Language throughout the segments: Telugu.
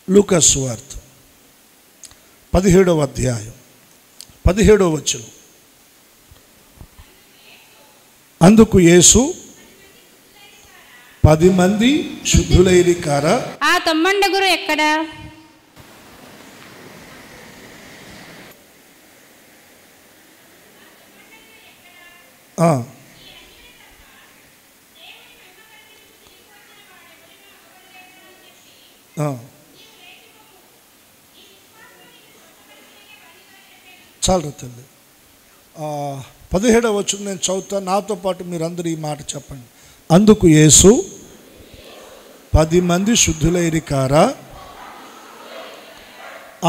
లూకా సువార్త 17వ అధ్యాయం 17వ వచనం. అందుకు యేసు 10 మంది శుద్ధులైరి కారా, ఆ తొమ్మండుగురు ఎక్కడా? చాలు తల్లి. 17వ వచనం నేను చదువుతాను, నాతో పాటు మీరందరూ ఈ మాట చెప్పండి. అందుకు యేసు 10 మంది శుద్ధులైరి కారా,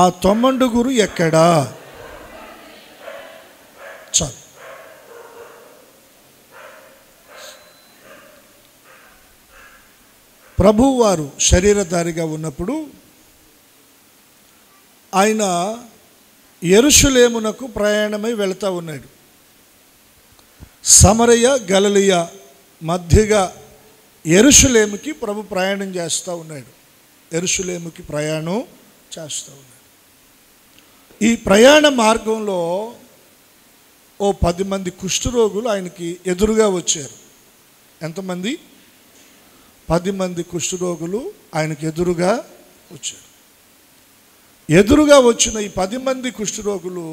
ఆ 9 ఎక్కడా? చాలు. ప్రభువు వారు శరీరధారిగా ఉన్నప్పుడు ఆయన యెరూషలేమునకు ప్రయాణమై వెళుతూ ఉన్నాడు. సమరయ గలిలయ మధ్యగా యెరూషలేముకి ప్రభు ప్రయాణం చేస్తూ ఉన్నాడు. యెరూషలేముకి ప్రయాణం చేస్తూ ఉన్నాడు. ఈ ప్రయాణ మార్గంలో ఓ 10 మంది కుష్ఠరోగులు ఆయనకి ఎదురుగా వచ్చారు. ఎంతమంది? 10 మంది కుష్ఠరోగులు ఆయనకి ఎదురుగా వచ్చారు. ఎదురుగా వచ్చిన ఈ 10 మంది కుష్ఠరోగులు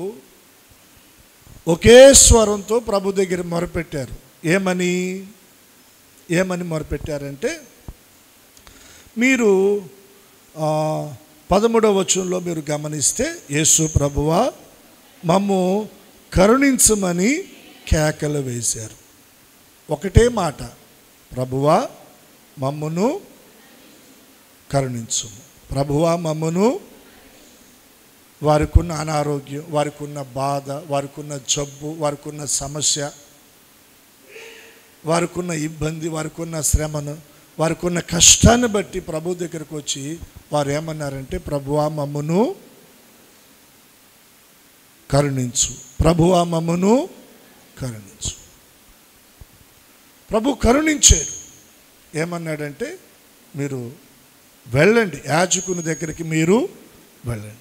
ఒకే స్వరంతో ప్రభు దగ్గర మొరపెట్టారు. ఏమని మొరపెట్టారంటే, మీరు 13వ వచనంలో మీరు గమనిస్తే, యేసు ప్రభువా మమ్ము కరుణించమని కేకలు వేశారు. ఒకటే మాట, ప్రభువా మమ్మును కరుణించుము, ప్రభువా మమ్మును. వారికి ఉన్న అనారోగ్యం, వారికి ఉన్న బాధ, వారికి ఉన్న జబ్బు, వారికి ఉన్న సమస్య, వారికి ఉన్న ఇబ్బంది, వారికి ఉన్న శ్రమను, వారికి ఉన్న కష్టాన్ని బట్టి ప్రభు దగ్గరకు వచ్చి వారు ఏమన్నారంటే, ప్రభువా మమ్మును కరుణించు, ప్రభువా మమ్మును కరుణించు. ప్రభు కరుణించాడు. ఏమన్నాడంటే, మీరు వెళ్ళండి, యాజకుని దగ్గరికి మీరు వెళ్ళండి,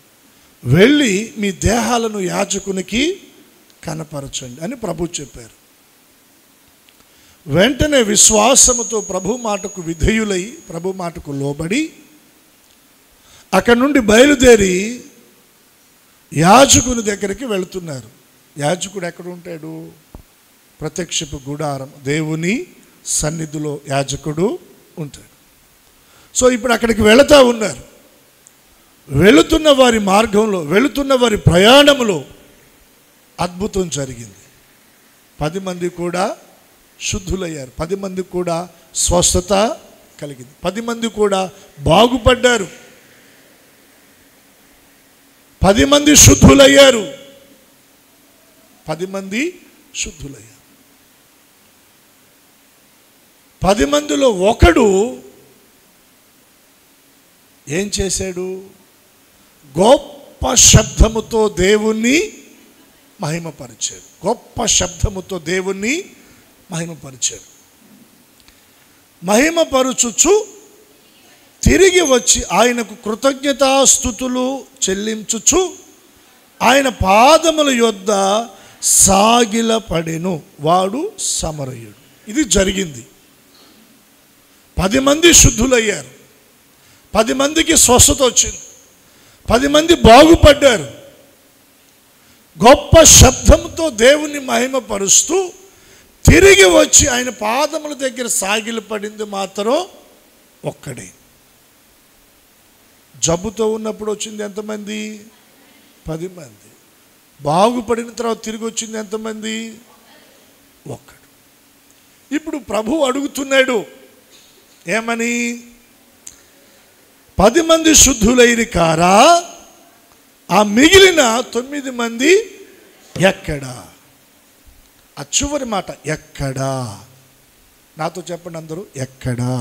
వెళ్ళి మీ దేహాలను యాజకునికి కనపరచండి అని ప్రభు చెప్పారు. వెంటనే విశ్వాసముతో ప్రభు మాటకు విధేయులై, ప్రభు మాటకు లోబడి అక్కడి నుండి బయలుదేరి యాజకుని దగ్గరికి వెళుతున్నారు. యాజకుడు ఎక్కడ ఉంటాడు? ప్రత్యక్షపు గుడారం, దేవుని సన్నిధిలో యాజకుడు ఉంటాడు. సో ఇప్పుడు అక్కడికి వెళుతూ ఉన్నారు. వెళుతున్న వారి మార్గంలో, వెళుతున్న వారి ప్రయాణంలో అద్భుతం జరిగింది. 10 మంది కూడా శుద్ధులయ్యారు. 10 మంది కూడా స్వస్థత కలిగింది. 10 మంది కూడా బాగుపడ్డారు. 10 మంది శుద్ధులయ్యారు. 10 మంది శుద్ధులయ్యారు. 10 మందిలో ఒకడు ఏం చేశాడు? గొప్ప శబ్దముతో దేవుణ్ణి మహిమపరిచాడు. గొప్ప శబ్దముతో దేవుణ్ణి మహిమపరిచాడు. మహిమపరుచుచు తిరిగి వచ్చి ఆయనకు కృతజ్ఞతాస్తుతులు చెల్లించుచు ఆయన పాదముల యొద్ద సాగిలపడెను. వాడు సమరయుడు. ఇది జరిగింది. 10 మంది శుద్ధులయ్యారు. 10 మందికి స్వస్థత వచ్చింది. 10 మంది బాగుపడ్డారు. గొప్ప శబ్దంతో దేవుని మహిమపరుస్తూ తిరిగి వచ్చి ఆయన పాదముల దగ్గర సాగిలపడింది మాత్రం ఒక్కడే. జబ్బుతో ఉన్నప్పుడు వచ్చింది ఎంతమంది? 10 మంది. బాగుపడిన తర్వాత తిరిగి వచ్చింది ఎంతమంది? ఒక్కడు. ఇప్పుడు ప్రభు అడుగుతున్నాడు ఏమని? 10 మంది శుద్ధులైరి కారా, ఆ మిగిలిన 9 మంది ఎక్కడా? ఆ చివరి మాట ఎక్కడా? నాతో చెప్పండి అందరూ, ఎక్కడా?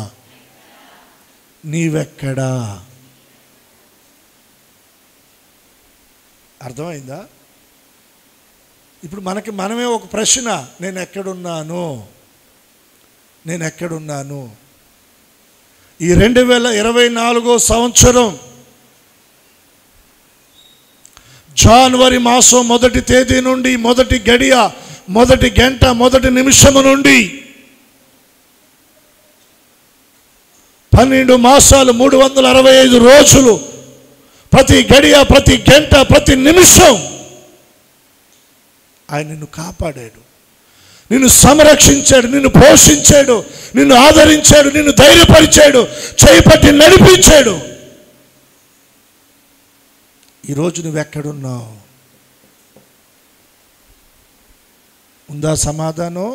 నీవెక్కడా? అర్థమైందా? ఇప్పుడు మనమే ఒక ప్రశ్న, నేను ఎక్కడున్నాను? నేను ఎక్కడున్నాను? ఈ 2024 సంవత్సరం జనవరి మాసం 1వ తేదీ నుండి 1వ గడియ 1వ గంట 1వ నిమిషము నుండి 12 మాసాలు 365 రోజులు ప్రతి గడియ ప్రతి గంట ప్రతి నిమిషం ఆయన నిన్ను కాపాడాడు, నిన్ను సంరక్షించాడు, నిన్ను పోషించాడు, నిన్ను ఆదరించాడు, నిన్ను ధైర్యపరిచాడు, చేపట్టి నడిపించాడు. ఈరోజు నువ్వెక్కడున్నావు? ఉందా సమాధానం?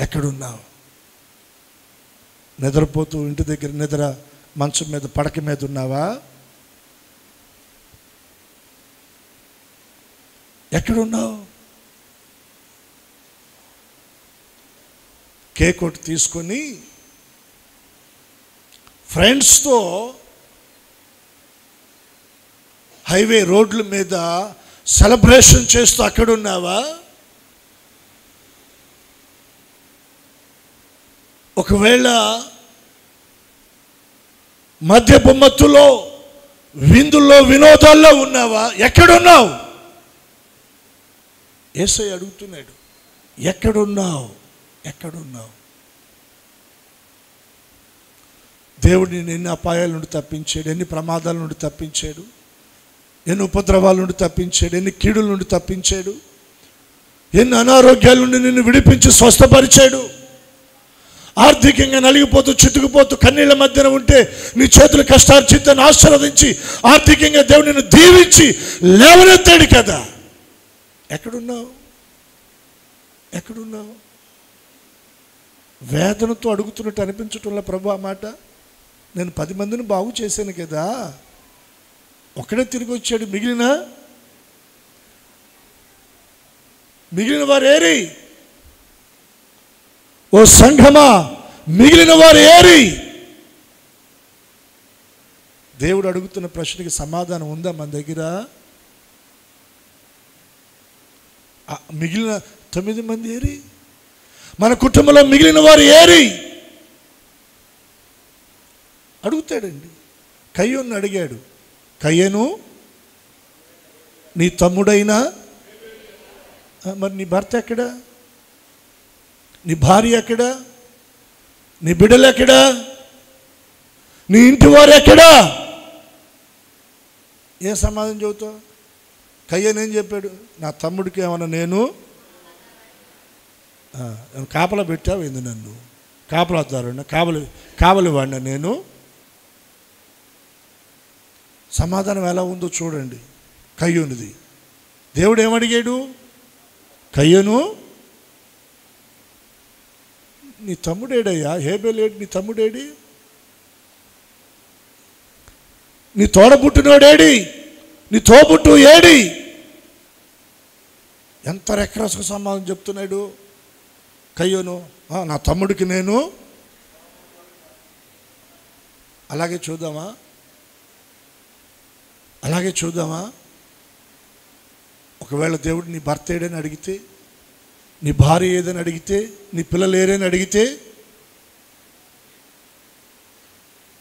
ఎక్కడున్నావు? నిద్రపోతూ ఇంటి దగ్గర నిద్ర మంచం మీద పడక మీద ఉన్నావా? ఎక్కడున్నావు? కేక్ ఒకటి తీసుకొని ఫ్రెండ్స్తో హైవే రోడ్ల మీద సెలబ్రేషన్ చేస్తూ అక్కడున్నావా? ఒకవేళ మద్యపు మత్తులో విందుల్లో వినోదాల్లో ఉన్నావా? ఎక్కడున్నావు? యేసయ్య అడుగుతున్నాడు, ఎక్కడున్నావు? ఎక్కడున్నావు? దేవుడు నిన్ను ఎన్ని అపాయాల నుండి తప్పించాడు, ఎన్ని ప్రమాదాల నుండి తప్పించాడు, ఎన్ని ఉపద్రవాల నుండి తప్పించాడు, ఎన్ని కీడుల నుండి తప్పించాడు, ఎన్ని అనారోగ్యాల నుండి నిన్ను విడిపించి స్వస్థపరిచాడు. ఆర్థికంగా నలిగిపోతూ చితుకుపోతూ కన్నీళ్ల మధ్యన ఉంటే నీ చేతులు కష్టార్జితాన్ని ఆశీర్వదించి ఆర్థికంగా దేవుడు నిన్ను దీవించి లేవనెత్తాడు కదా. ఎక్కడున్నావు? ఎక్కడున్నావు? వేదనతో అడుగుతున్నట్టు అనిపించటంలో ప్రభు ఆ మాట, నేను 10 మందిని బాగు చేశాను కదా, ఒక్కడే తిరిగి వచ్చాడు, మిగిలిన వారు ఏరి? ఓ సంఘమా, మిగిలిన వారు ఏరి? దేవుడు అడుగుతున్న ప్రశ్నకి సమాధానం ఉందా మన దగ్గర? మిగిలిన 9 మంది ఏరి? మన కుటుంబంలో మిగిలిన వారు ఏరి? అడుగుతాడండి. కయ్యోను అడిగాడు, కయ్యను నీ తమ్ముడైనా, మరి నీ భర్త ఎక్కడా? నీ భార్య ఎక్కడా? నీ బిడ్డలు ఎక్కడా? నీ ఇంటి వారు ఎక్కడా? ఏ సమాధానం చెబుతావు? కయ్యను ఏం చెప్పాడు? నా తమ్ముడికి ఏమన్నా నేను కాపలా పెట్టావు ఏంది? నన్ను కాపలాదారున్నా, కావలి వాడినా నేను? సమాధానం ఎలా ఉందో చూడండి కయ్యూనిది. దేవుడు ఏమడిగాడు? కయ్యను నీ తమ్ముడేడయ్యా? హేబెలేడు నీ తమ్ముడేడి? నీ తోడబుట్టినోడేడి? నీ తోబుట్టు ఏడి? ఎంత రెక్కరసకు సమాధానం చెప్తున్నాడు కయ్యోను. నా తమ్ముడికి నేను. అలాగే చూద్దామా? ఒకవేళ దేవుడు నీ భర్త ఏడని అడిగితే, నీ భార్య ఏదని అడిగితే, నీ పిల్లలు ఏరని అడిగితే,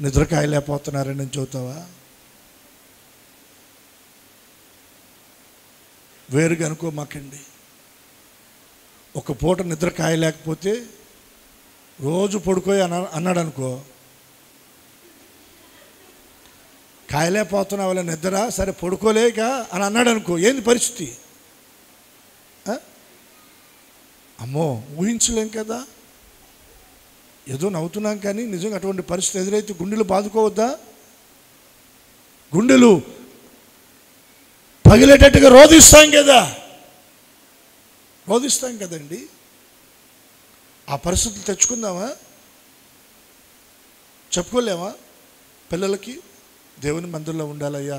నిద్రకాయలేకపోతున్నారని చెబుతావా? వేరుగా అనుకోమాకండి. ఒక పూట నిద్ర కాయలేకపోతే రోజు పడుకోయి అన్నాడు అనుకో, కాయలేకపోతున్నావు వాళ్ళ నిద్ర, సరే పడుకోలేక అని అన్నాడు అనుకో, ఏంది పరిస్థితి? అమ్మో, ఊహించలేం కదా. ఏదో నవ్వుతున్నాం కానీ నిజంగా అటువంటి పరిస్థితి ఎదురైతే గుండెలు బాదుకోవద్దా? గుండెలు పగిలేటట్టుగా రోధిస్తాం కదండి. ఆ పరిస్థితులు తెచ్చుకుందామా? చెప్పుకోలేమా? పిల్లలకి దేవుని మందిరంలో ఉండాలయ్యా,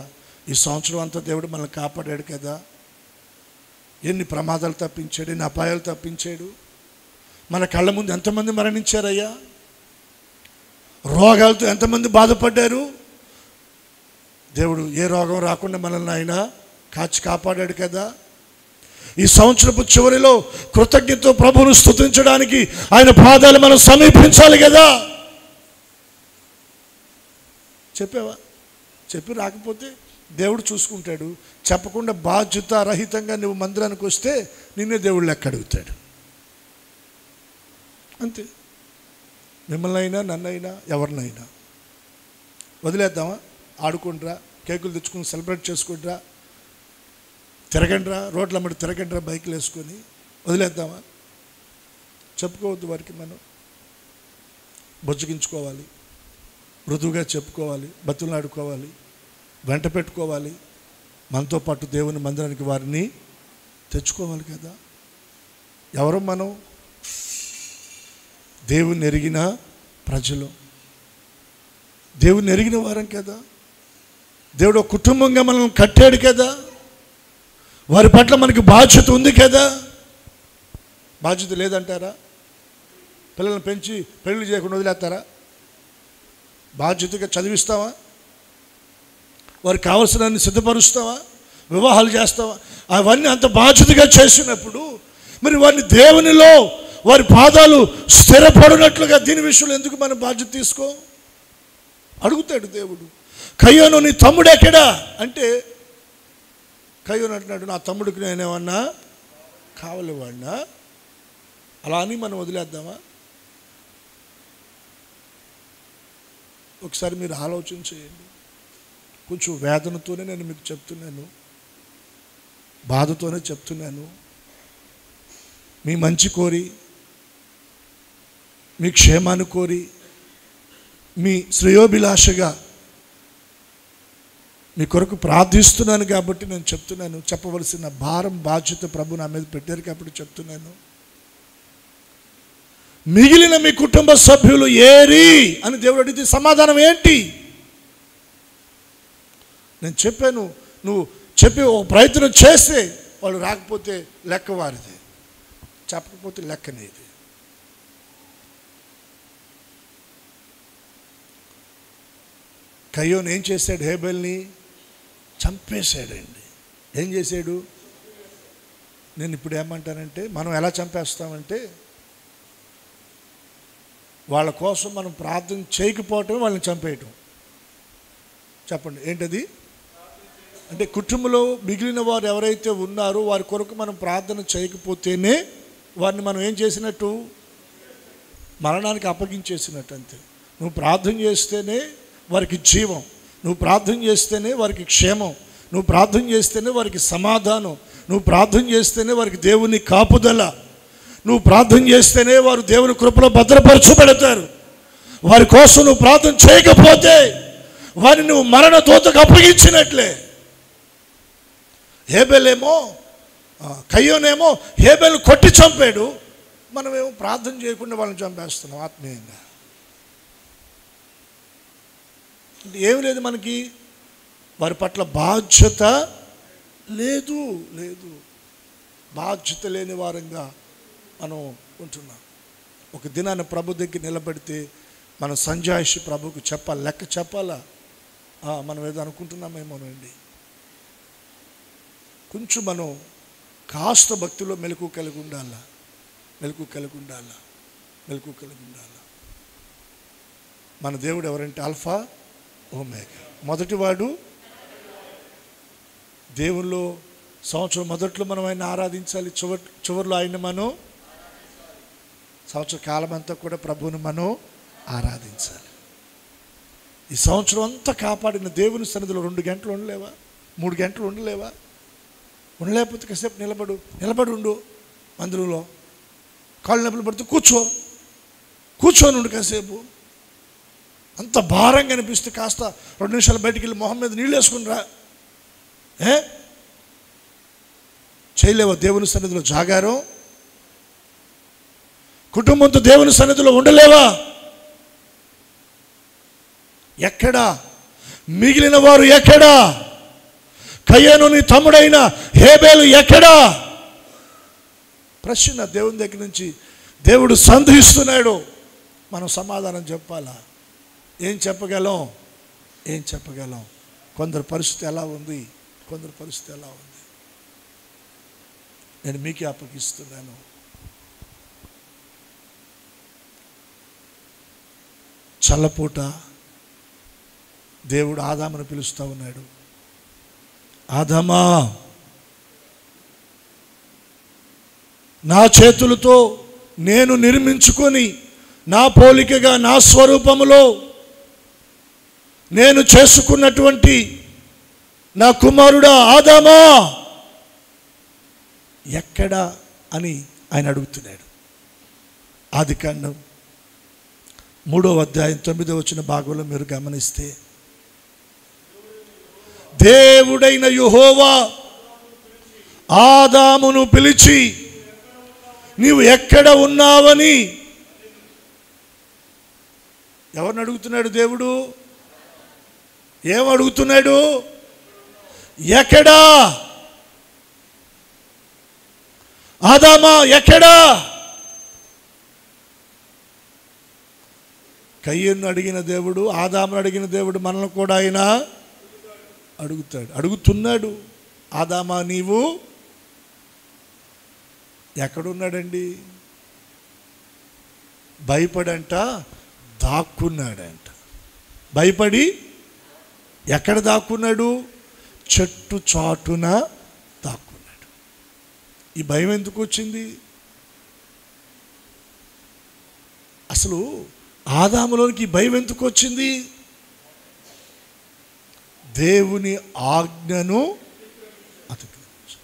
ఈ సంవత్సరం అంతా దేవుడు మనల్ని కాపాడాడు కదా, ఎన్ని ప్రమాదాలు తప్పించాడు, ఎన్ని అపాయాలు తప్పించాడు, మన కళ్ళ ముందు ఎంతమంది మరణించారయ్యా, రోగాలతో ఎంతమంది బాధపడ్డారు. దేవుడు ఏ రోగం రాకుండా మనల్ని ఆయన కాపాడాడు కదా. ఈ సంవత్సరపు చివరిలో కృతజ్ఞతతో ప్రభువును స్తుతించడానికి ఆయన పాదాలు మనం సమీపించాలి కదా. చెప్పావా? చెప్పి రాకపోతే దేవుడు చూసుకుంటాడు. చెప్పకుండా బాధ్యత రహితంగా నువ్వు మందిరానికి వస్తే నిన్నే దేవుడు లెక్క అడుగుతాడు. అంతే. మిమ్మల్ని అయినా నన్నైనా ఎవరినైనా వదిలేద్దామా? ఆడుకుంటారా, కేకులు తెచ్చుకుని సెలబ్రేట్ చేసుకుంటారా, తిరగండిరా, రోడ్ల అమ్మడి తిరగండిరా బైకులు వేసుకొని వదిలేద్దామా? చెప్పుకోవద్దు వారికి. మనం బుజ్జగించుకోవాలి, మృదువుగా చెప్పుకోవాలి, బతులాడుకోవాలి, వెంట పెట్టుకోవాలి. మనతో పాటు దేవుని మందిరానికి వారిని తెచ్చుకోవాలి కదా. ఎవరు మనం? దేవుని ఎరిగిన ప్రజలు, దేవుని ఎరిగిన వారం కదా. దేవుడు కుటుంబంగా మనం కట్టాడు కదా. వారి పట్ల మనకి బాధ్యత ఉంది కదా. బాధ్యత లేదంటారా? పిల్లల్ని పెంచి పెళ్లి చేయకుండా వదిలేస్తారా? బాధ్యతగా చదివిస్తావా? వారికి కావలసినన్ని సిద్ధపరుస్తావా? వివాహాలు చేస్తావా? అవన్నీ అంత బాధ్యతగా చేసినప్పుడు మరి వారిని దేవునిలో వారి పాదాలు స్థిరపడినట్లుగా దీని విషయంలో ఎందుకు మనం బాధ్యత తీసుకో? అడుగుతాడు దేవుడు. కయ్యోను నీ తమ్ముడు ఎక్కడా అంటే, కయ్యోను అంటున్నాడు నా తమ్ముడికి నేనేమన్నా కావలేవాడినా? అలా అని మనం వదిలేద్దామా? ఒకసారి మీరు ఆలోచన చేయండి. కొంచెం వేదనతోనే నేను మీకు చెప్తున్నాను, బాధతోనే చెప్తున్నాను. మీ మంచి కోరి, మీ క్షేమాన్ని కోరి, మీ శ్రేయోభిలాషగా మీ కొరకు ప్రార్థిస్తున్నాను కాబట్టి నేను చెప్తున్నాను. చెప్పవలసిన భారం బాధ్యత ప్రభు నా మీద పెట్టారు కాబట్టి చెప్తున్నాను. మిగిలిన మీ కుటుంబ సభ్యులు ఏరి అని దేవుడు అడిగితే సమాధానం ఏంటి? నేను చెప్పాను, నువ్వు చెప్పి ఒక ప్రయత్నం చేస్తే వాళ్ళు రాకపోతే లెక్క వారిది, చెప్పకపోతే లెక్కనేది. కయ్యోను ఏం చేశాడు? హేబెల్ని చంపేశాడండి. ఏం చేశాడు? నేను ఇప్పుడు ఏమంటానంటే, మనం ఎలా చంపేస్తామంటే, వాళ్ళ కోసం మనం ప్రార్థన చేయకపోవటమే వాళ్ళని చంపేయటం. చెప్పండి ఏంటది? అంటే కుటుంబంలో మిగిలిన వారు ఎవరైతే ఉన్నారో వారి కొరకు మనం ప్రార్థన చేయకపోతేనే వారిని మనం ఏం చేసినట్టు? మరణానికి అప్పగించేసినట్టు. అంతే. నువ్వు ప్రార్థన చేస్తేనే వారికి జీవం, నువ్వు ప్రార్థన చేస్తేనే వారికి క్షేమం, నువ్వు ప్రార్థన చేస్తేనే వారికి సమాధానం, నువ్వు ప్రార్థన చేస్తేనే వారికి దేవుని కాపుదల, నువ్వు ప్రార్థన చేస్తేనే వారు దేవుని కృపలో భద్రపరచబడతారు. వారి కోసం నువ్వు ప్రార్థన చేయకపోతే వారిని నువ్వు మరణ దూతకు అప్పగించినట్లే. హేబెలేమో కయ్యోనేమో హేబెలు కొట్టి చంపాడు, మనమేమో ప్రార్థన చేయకుండా వాళ్ళని చంపేస్తున్నాం ఆత్మీయంగా. ఏమి లేదు మనకి, వారి పట్ల బాధ్యత లేదు. బాధ్యత లేని వారంగా మనం ఉంటున్నాం. ఒక దినాన్ని ప్రభు దగ్గర నిలబడితే మనం సంజాయిషి ప్రభుకు చెప్పాలి, లెక్క చెప్పాలా? మనం ఏదో అనుకుంటున్నామేమోనండి. కొంచెం మనం కాస్త భక్తిలో మెలకు కలిగి ఉండాలా. మన దేవుడు ఎవరంటే ఆల్ఫా ఓమేగా, మొదటివాడు. దేవుల్లో సంవత్సరం మొదట్లో మనం ఆయన ఆరాధించాలి, చివరిలో ఆయన మనం సంవత్సర కాలం అంతా కూడా ప్రభువుని మనం ఆరాధించాలి. ఈ సంవత్సరం అంతా కాపాడిన దేవుని సన్నిధిలో 2 గంటలు ఉండలేవా? 3 గంటలు ఉండలేవా? ఉండలేకపోతే కాసేపు నిలబడి ఉండు. మందిరంలో కాళ్ళు నొప్పులు పడితే కూర్చొని ఉండు కాసేపు. అంత భారంగా అనిపిస్తే కాస్త 2 నిమిషాలు బయటికి వెళ్ళి మొహం మీద నీళ్ళు వేసుకునిరా. చేయలేవా దేవుని సన్నిధిలో జాగారం? కుటుంబంతో దేవుని సన్నిధిలో ఉండలేవా? ఎక్కడా? మిగిలిన వారు ఎక్కడా? కయ్యోను నీ తమ్ముడైన హేబెలు ఎక్కడా? ప్రశ్న దేవుని దగ్గర నుంచి దేవుడు సంధిస్తున్నాడు. మనం సమాధానం చెప్పాలా? ఏం చెప్పగలం? కొందరు పరిస్థితి ఎలా ఉంది, నేను మీకే అప్పగిస్తున్నాను. చల్లపూట దేవుడు ఆదామును పిలుస్తూ ఉన్నాడు. ఆదామా, నా చేతులతో నేను నిర్మించుకొని నా పోలికగా నా స్వరూపములో నేను చేసుకున్నటువంటి నా కుమారుడా ఆదామా ఎక్కడా అని ఆయన అడుగుతున్నాడు. ఆదికాండం 3వ అధ్యాయం 9వ వచన భాగంలో మీరు గమనిస్తే, దేవుడైన యెహోవా ఆదామును పిలిచి నీవు ఎక్కడ ఉన్నావని ఎవరిని అడుగుతున్నాడు? దేవుడు ఏమడుగుతున్నాడు? ఎక్కడా ఆదామా ఎక్కడా? కయ్యను అడిగిన దేవుడు, ఆదామును అడిగిన దేవుడు మనల్ని కూడా ఆయన అడుగుతున్నాడు. ఆదామా నీవు ఎక్కడున్నాడండి? భయపడంట దాక్కున్నాడంట. భయపడి ఎక్కడ దాక్కున్నాడు? చెట్టు చాటున దాక్కున్నాడు. ఈ భయం ఎందుకు వచ్చింది? అసలు ఆదాములోనికి ఈ భయం ఎందుకు వచ్చింది? దేవుని ఆజ్ఞను అతిక్రమించు.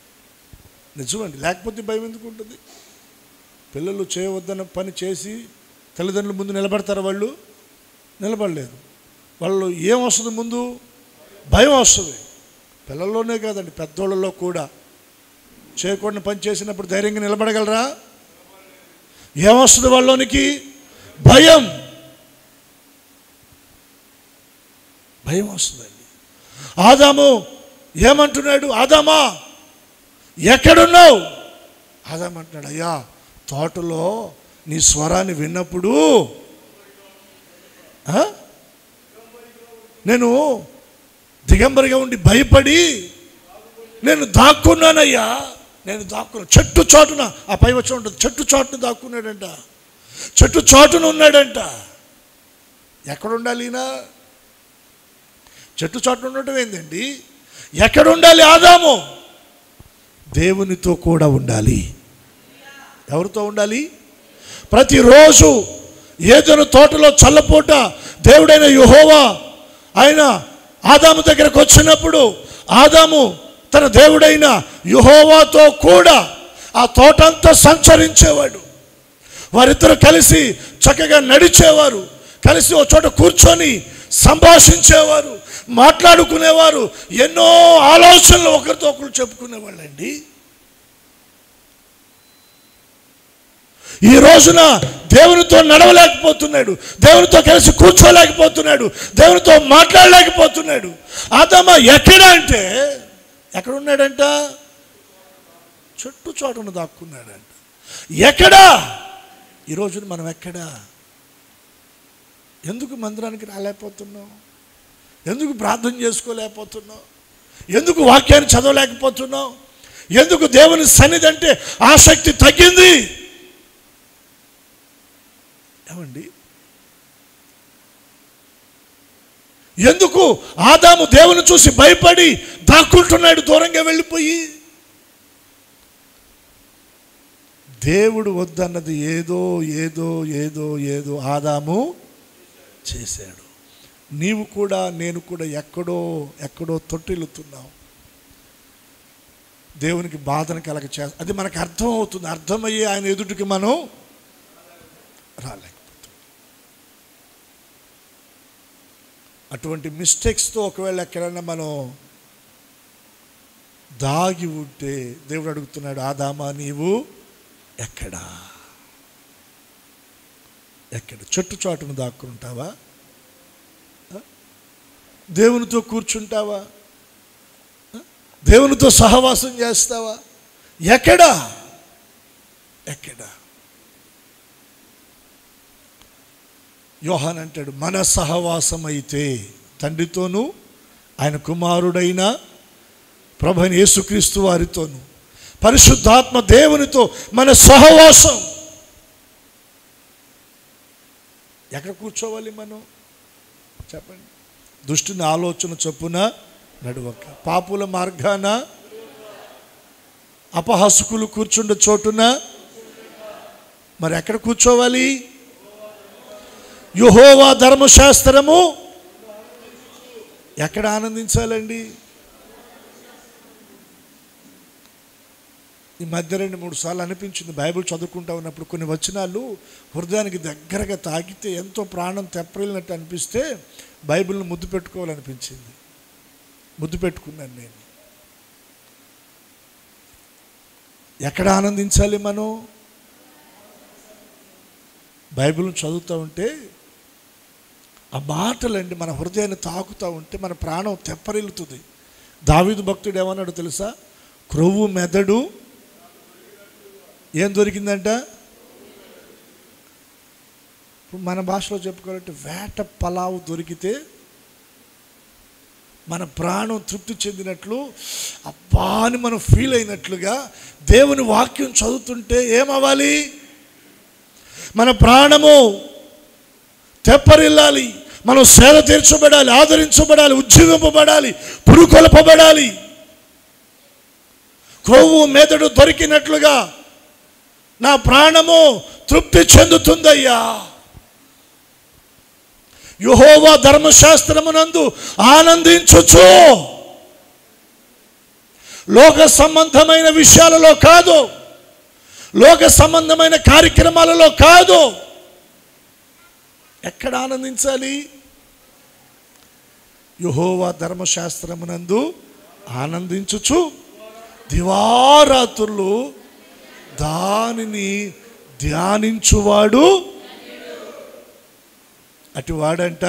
నిజమండి, లేకపోతే భయం ఎందుకు ఉంటుంది? పిల్లలు చేయవద్దన్న పని చేసి తల్లిదండ్రుల ముందు నిలబడతారు. వాళ్ళు నిలబడలేదు. వాళ్ళు ఏం వస్తుంది? ముందు భయం వస్తుంది. పిల్లల్లోనే కాదండి, పెద్దోళ్ళలో కూడా చేయకూడని పని చేసినప్పుడు ధైర్యంగా నిలబడగలరా? ఏమొస్తుంది వాళ్ళలోనికి? భయం. భయం వస్తుందండి. ఆదాము ఏమంటున్నాడు? ఆదామా ఎక్కడున్నావు? ఆదాము అంటున్నాడు, అయ్యా తోటలో నీ స్వరాన్ని విన్నప్పుడు నేను దిగంబరిగా ఉండి భయపడి నేను దాక్కున్నానయ్యా. నేను దాక్కున్నా చెట్టు చాటున. ఆ పై వచ్చి ఉంటుంది, చెట్టు చాటును దాక్కున్నాడంట. చెట్టు చాటున ఉన్నాడంట. ఎక్కడుండాలి ఈయన? చెట్టు చాటున ఉండటం ఏందండి? ఎక్కడుండాలి ఆదాము? దేవునితో కూడా ఉండాలి. ఎవరితో ఉండాలి? ప్రతిరోజు ఏదైనా తోటలో చల్లపూట దేవుడైన యెహోవా ఆయన ఆదాము దగ్గరకు వచ్చినప్పుడు ఆదాము తన దేవుడైన యెహోవాతో కూడా ఆ తోటంతా సంచరించేవాడు. వారిద్దరు కలిసి చక్కగా నడిచేవారు, కలిసి ఒక చోట కూర్చొని సంభాషించేవారు, మాట్లాడుకునేవారు, ఎన్నో ఆలోచనలు ఒకరితో ఒకరు చెప్పుకునేవాళ్ళండి. ఈ రోజున దేవునితో నడవలేకపోతున్నాడు, దేవునితో కలిసి కూర్చోలేకపోతున్నాడు, దేవునితో మాట్లాడలేకపోతున్నాడు. ఆదామా ఎక్కడ అంటే ఎక్కడున్నాడంట? చెట్టు చోటును దాక్కున్నాడంట. ఎక్కడా? ఈ రోజున మనం ఎక్కడా? ఎందుకు మందిరానికి రాలేకపోతున్నాం? ఎందుకు ప్రార్థన చేసుకోలేకపోతున్నాం? ఎందుకు వాక్యాన్ని చదవలేకపోతున్నాం? ఎందుకు దేవుని సన్నిధి అంటే ఆసక్తి తగ్గింది? ఏమండి, ఎందుకు ఆదాము దేవుని చూసి భయపడి దాక్కుంటున్నాడు దూరంగా వెళ్ళిపోయి? దేవుడు వద్దన్నది ఏదో ఏదో ఏదో ఏదో ఆదాము చేశాడు. నీవు కూడా నేను కూడా ఎక్కడో ఎక్కడో తొట్టిల్లుతున్నావు. దేవునికి బాధను కలగ చేస్తా. అది మనకు అర్థం అవుతుంది. అర్థమయ్యే ఆయన ఎదుటికి మనం రాలేకపోతాం. అటువంటి మిస్టేక్స్తో ఒకవేళ ఎక్కడైనా మనం దాగి ఉంటే దేవుడు అడుగుతున్నాడు, ఆదామా నీవు ఎక్కడా? ఎక్కడ? చెట్టు చాటును దాక్కుంటావా? దేవునితో కూర్చుంటావా? దేవునితో సహవాసం చేస్తావా? ఎక్కడా? ఎక్కడా? యోహాన్ అంటాడు, మన సహవాసం అయితే తండ్రితోనూ ఆయన కుమారుడైన ప్రభువైన యేసుక్రీస్తు వారితోనూ పరిశుద్ధాత్మ దేవునితో మన సహవాసం. ఎక్కడ కూర్చోవాలి మనం? చెప్పండి. దుష్టుని ఆలోచన చొప్పున నడువక. పాపుల మార్గాన అపహాసకులు కూర్చుండ చోటున మరి ఎక్కడ కూర్చోవాలి? యెహోవా ధర్మశాస్త్రము ఎక్కడ ఆనందించాలండి? ఈ మధ్య 2-3 సార్లు అనిపించింది బైబిల్ చదువుకుంటా ఉన్నప్పుడు కొన్ని వచనాలు హృదయానికి దగ్గరగా తాకితే ఎంతో ప్రాణం తెప్పరిల్లినట్టు అనిపిస్తే బైబిల్ని ముద్దు పెట్టుకోవాలనిపించింది. ముద్దు పెట్టుకున్నాను నేను. ఎక్కడ ఆనందించాలి మనం? బైబిల్ని చదువుతూ ఉంటే ఆ మాటలండి మన హృదయాన్ని తాకుతూ ఉంటే మన ప్రాణం తెప్పరిల్లుతుంది. దావీదు భక్తుడు ఏమన్నాడు తెలుసా? క్రొవ్వు మెదడు ఏం దొరికిందంట? ఇప్పుడు మన భాషలో చెప్పుకోవాలంటే వేట పలావు దొరికితే మన ప్రాణం తృప్తి చెందినట్లు, అబ్బా అని మనం ఫీల్ అయినట్లుగా దేవుని వాక్యం చదువుతుంటే ఏమవ్వాలి? మన ప్రాణము తెప్పరిల్లాలి. మనం సేద తీర్చబడాలి, ఆదరించబడాలి, ఉజ్జీవింపబడాలి, పురుకొల్పబడాలి. క్రొవ్వు మెదడు దొరికినట్లుగా నా ప్రాణము తృప్తి చెందుతుందయ్యా. యెహోవా ధర్మశాస్త్రమునందు ఆనందించుచు, లోక సంబంధమైన విషయాలలో కాదు, లోక సంబంధమైన కార్యక్రమాలలో కాదు. ఎక్కడ ఆనందించాలి? యెహోవా ధర్మశాస్త్రమునందు ఆనందించుచు దివారాత్రులు దానిని ధ్యానించువాడు అటువాడంట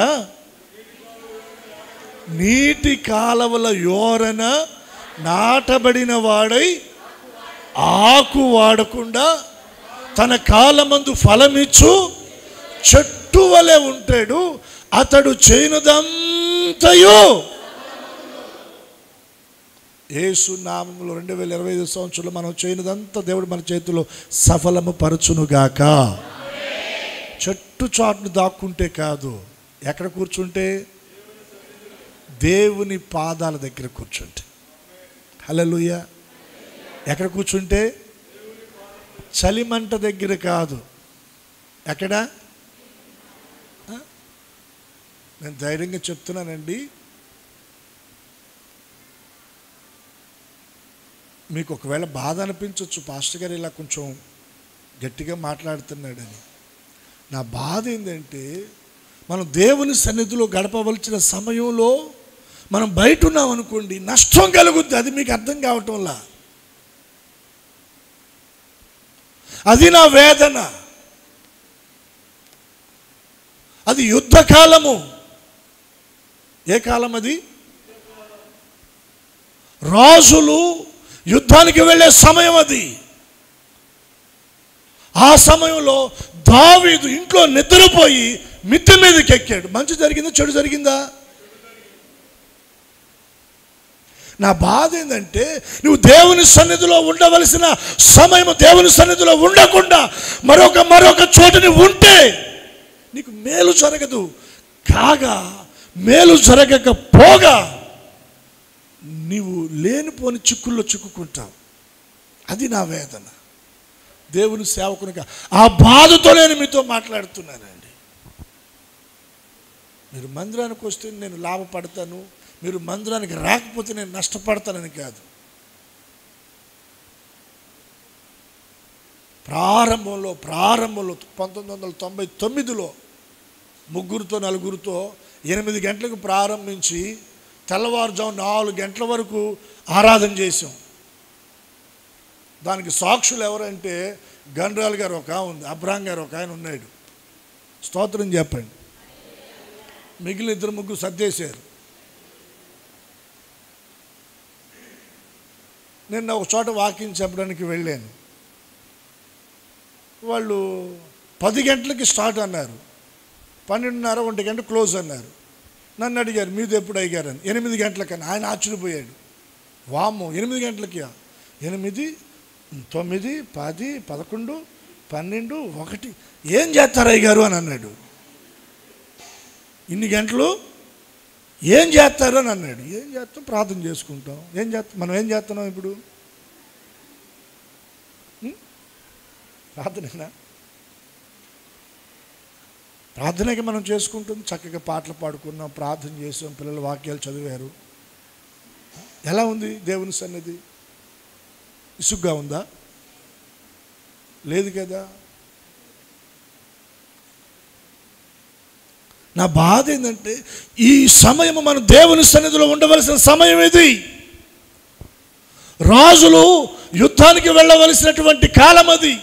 నీటి కాలవల యోరన నాటబడిన వాడై ఆకు వాడకుండా తన కాలమందు ఫలమిచ్చు చెట్టు వలె ఉంటాడు. అతడు చేయనుదంతయు యేసు నామములో 2025 సంవత్సరంలో మనం చేయనుదంతా దేవుడు మన చేతిలో సఫలము పరచునుగాక. చెట్టు చాటును దాక్కుంటే కాదు, ఎక్కడ కూర్చుంటే? దేవుని పాదాల దగ్గర కూర్చుంటే. హల్లెలూయా. ఎక్కడ కూర్చుంటే? చలిమంట దగ్గర కాదు. ఎక్కడ? నేను ధైర్యంగా చెప్తున్నానండి, మీకు ఒకవేళ బాధ అనిపించవచ్చు, పాస్టర్ గారు ఇలా కొంచెం గట్టిగా మాట్లాడుతున్నాడని. నా బాధ ఏంటంటే మనం దేవుని సన్నిధిలో గడపవలసిన సమయంలో మనం బయట ఉన్నాం అనుకోండి, నష్టం కలుగుద్ది. అది మీకు అర్థం కావటంలా. అది నా వేదన. అది యుద్ధకాలము. ఏ కాలం అది? రాజులు యుద్ధానికి వెళ్ళే సమయం అది. ఆ సమయంలో దావీదు ఇంట్లో నిద్రపోయి మిద్దె మీదకి ఎక్కాడు. మంచి జరిగిందా చెడు జరిగిందా? నా బాధ ఏంటంటే నువ్వు దేవుని సన్నిధిలో ఉండవలసిన సమయం దేవుని సన్నిధిలో ఉండకుండా మరొక చోటుని ఉంటే నీకు మేలు జరగదు. కాగా మేలు జరగకపోగా నీవు లేనిపోని చిక్కుల్లో చిక్కుకుంటావు. అది నా వేదన. దేవుని సేవకునిగా ఆ బాధతో నేను మీతో మాట్లాడుతున్నానండి. మీరు మందిరానికి వస్తే నేను లాభపడతాను, మీరు మందిరానికి రాకపోతే నేను నష్టపడతానని కాదు. ప్రారంభంలో 1999లో 3-4 8 గంటలకు ప్రారంభించి తెల్లవారుజాము 4 గంటల వరకు ఆరాధన చేసాం. దానికి సాక్షులు ఎవరంటే గండ్రాల్ గారు ఒక ఉంది, అబ్రాం గారు ఒక ఆయన ఉన్నాడు. స్తోత్రం చెప్పండి. మిగిలిన 2-3 సర్దేశారు. నిన్న ఒక చోట వాకింగ్ చెప్పడానికి వెళ్ళాను. వాళ్ళు 10 గంటలకి స్టార్ట్ అన్నారు, 12:30 1 గంట క్లోజ్ అన్నారు. నన్ను అడిగారు మీది ఎప్పుడు అయ్యారని. 8 గంటలకని. ఆయన ఆశ్చర్యపోయాడు. వామ్మో 8 గంటలకి? 8, 9, 10, 11, 12, 1 ఏం చేస్తారు అయ్యారు అని అన్నాడు. ఇన్ని గంటలు ఏం చేస్తారు అని అన్నాడు. ఏం చేస్తాం? ప్రార్థన చేసుకుంటాం. ఏం చేస్తాం? మనం ఏం చేస్తున్నాం ఇప్పుడు? ప్రార్థనేనా? ప్రార్థనకి మనం చేసుకుంటుంది. చక్కగా పాటలు పాడుకున్నాం, ప్రార్థన చేసాం, పిల్లలు వాక్యాలు చదివారు. ఎలా ఉంది దేవుని సన్నిధి? ఇసుగ్గా ఉందా? లేదు కదా. నా బాధ ఏంటంటే ఈ సమయం మనం దేవుని సన్నిధిలో ఉండవలసిన సమయం ఇది. రాజులు యుద్ధానికి వెళ్ళవలసినటువంటి కాలం అది.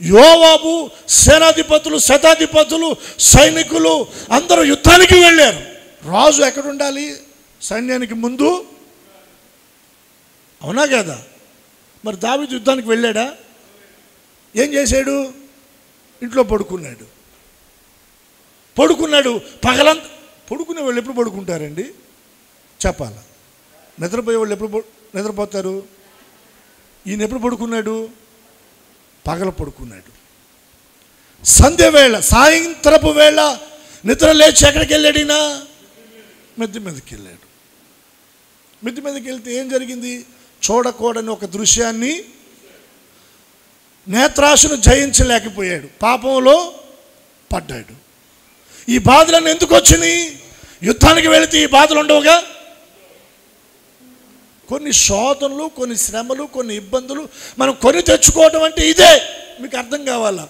యోవాబు, సేనాధిపతులు, శతాధిపతులు, సైనికులు అందరూ యుద్ధానికి వెళ్ళారు. రాజు ఎక్కడ ఉండాలి? సైన్యానికి ముందు. అవునా కదా? మరి దావీదు యుద్ధానికి వెళ్ళాడా? ఏం చేశాడు? ఇంట్లో పడుకున్నాడు. పగలంతా పడుకునే వాళ్ళు ఎప్పుడు పడుకుంటారండి? చెప్పాలా? నిద్రపోయే వాళ్ళు ఎప్పుడు నిద్రపోతారు? ఈయన ఎప్పుడు పడుకున్నాడు? పగల పడుకున్నాడు. సంధ్య వేళ, సాయంత్రపు వేళ నిద్ర లేచి ఎక్కడికి వెళ్ళాడినా? మిద్దె మీదకి వెళ్ళాడు. మిద్దె మీదకి వెళ్తే ఏం జరిగింది? చూడకూడని ఒక దృశ్యాన్ని, నేత్రాశను జయించలేకపోయాడు, పాపంలో పడ్డాడు. ఈ బాధలన్నీ ఎందుకు వచ్చినాయి? యుద్ధానికి వెళితే ఈ బాధలు ఉండవుగా. కొన్ని శోధనలు, కొన్ని శ్రమలు, కొన్ని ఇబ్బందులు మనం కొని తెచ్చుకోవడం అంటే ఇదే. మీకు అర్థం కావాలా?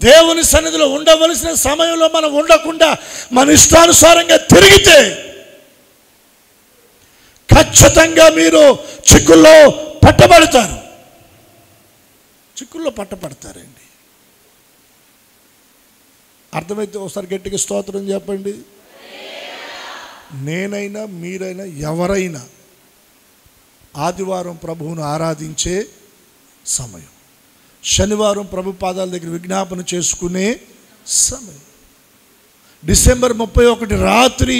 దేవుని సన్నిధిలో ఉండవలసిన సమయంలో మనం ఉండకుండా మన ఇష్టానుసారంగా తిరిగితే ఖచ్చితంగా మీరు చిక్కుల్లో పట్టబడతారు. చిక్కుల్లో పట్టబడతారండి. అర్థమైతే ఒకసారి గట్టిగా స్తోత్రం చెప్పండి. నేనైనా మీరైనా ఎవరైనా ఆదివారం ప్రభువును ఆరాధించే సమయం, శనివారం ప్రభు పాదాల దగ్గర విజ్ఞాపన చేసుకునే సమయం, డిసెంబర్ 31 రాత్రి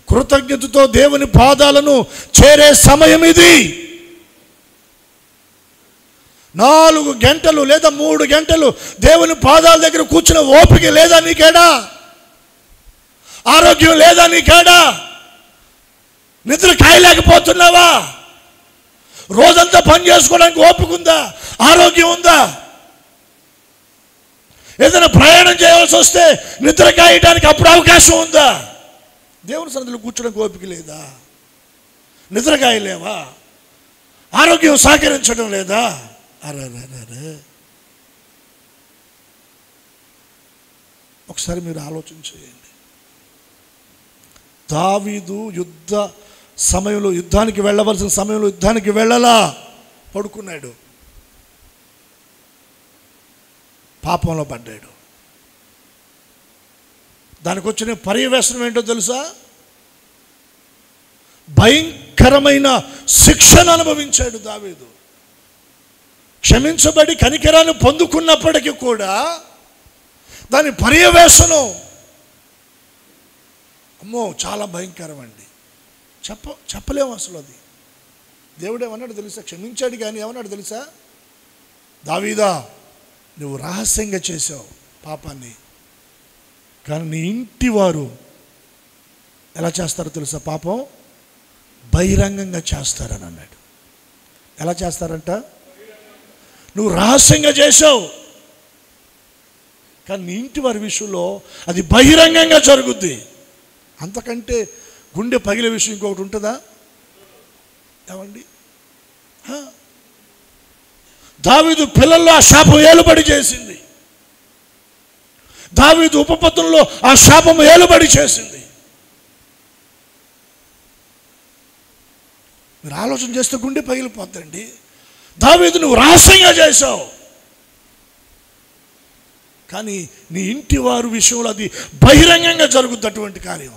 కృతజ్ఞతతో దేవుని పాదాలను చేరే సమయం ఇది. 4 గంటలు లేదా 3 గంటలు దేవుని పాదాల దగ్గర కూర్చున్న ఓపిక లేదా నీకేడా? ఆరోగ్యం లేదా నీకేడా? నిద్ర కాయలేకపోతున్నావా? రోజంతా పని చేసుకోవడానికి ఓపిక ఉందా? ఆరోగ్యం ఉందా? ఏదైనా ప్రయాణం చేయవలసి వస్తే నిద్ర కాయడానికి అప్పుడు అవకాశం ఉందా? దేవుని సన్నిధిలో కూర్చోడానికి ఓపిక లేదా? నిద్ర కాయలేవా? ఆరోగ్యం సహకరించడం లేదా? అరే ఒకసారి మీరు ఆలోచన చేయండి. దావీదు యుద్ధ సమయంలో, యుద్ధానికి వెళ్ళవలసిన సమయంలో యుద్ధానికి వెళ్ళలా, పడుకున్నాడు, పాపంలో పడ్డాడు. దానికి వచ్చిన పర్యవేక్షణం ఏంటో తెలుసా? భయంకరమైన శిక్షను అనుభవించాడు దావీదు. క్షమించబడి కనికరాన్ని పొందుకున్నప్పటికీ కూడా దాని పర్యవేక్షణం అమ్మో చాలా భయంకరం అండి. చెప్పలేము అసలు. అది దేవుడు ఏమన్నాడు తెలుసా? క్షమించాడు కానీ ఏమన్నాడు తెలుసా? దావీదా, నువ్వు రహస్యంగా చేసావు పాపాన్ని, కానీ నీ ఇంటి వారు ఎలా చేస్తారో తెలుసా? పాపం బహిరంగంగా చేస్తారని అన్నాడు. ఎలా చేస్తారంట? నువ్వు రహస్యంగా చేసావు, కానీ నీ ఇంటి వారి విషయంలో అది బహిరంగంగా జరుగుద్ది. అంతకంటే గుండె పగిలే విషయం ఇంకొకటి ఉంటుందా? ఏమండి? దావీదు పిల్లల్లో ఆ శాపం ఏలుబడి చేసింది. దావీదు ఉపపత్తుల్లో ఆ శాపం ఏలుబడి చేసింది. మీరు ఆలోచన చేస్తే గుండె పగిలిపోద్దండి. దావీదు నువ్వు రహస్యంగా చేశావు, కానీ నీ ఇంటి వారి విషయంలో అది బహిరంగంగా జరుగుద్ది. అటువంటి కార్యం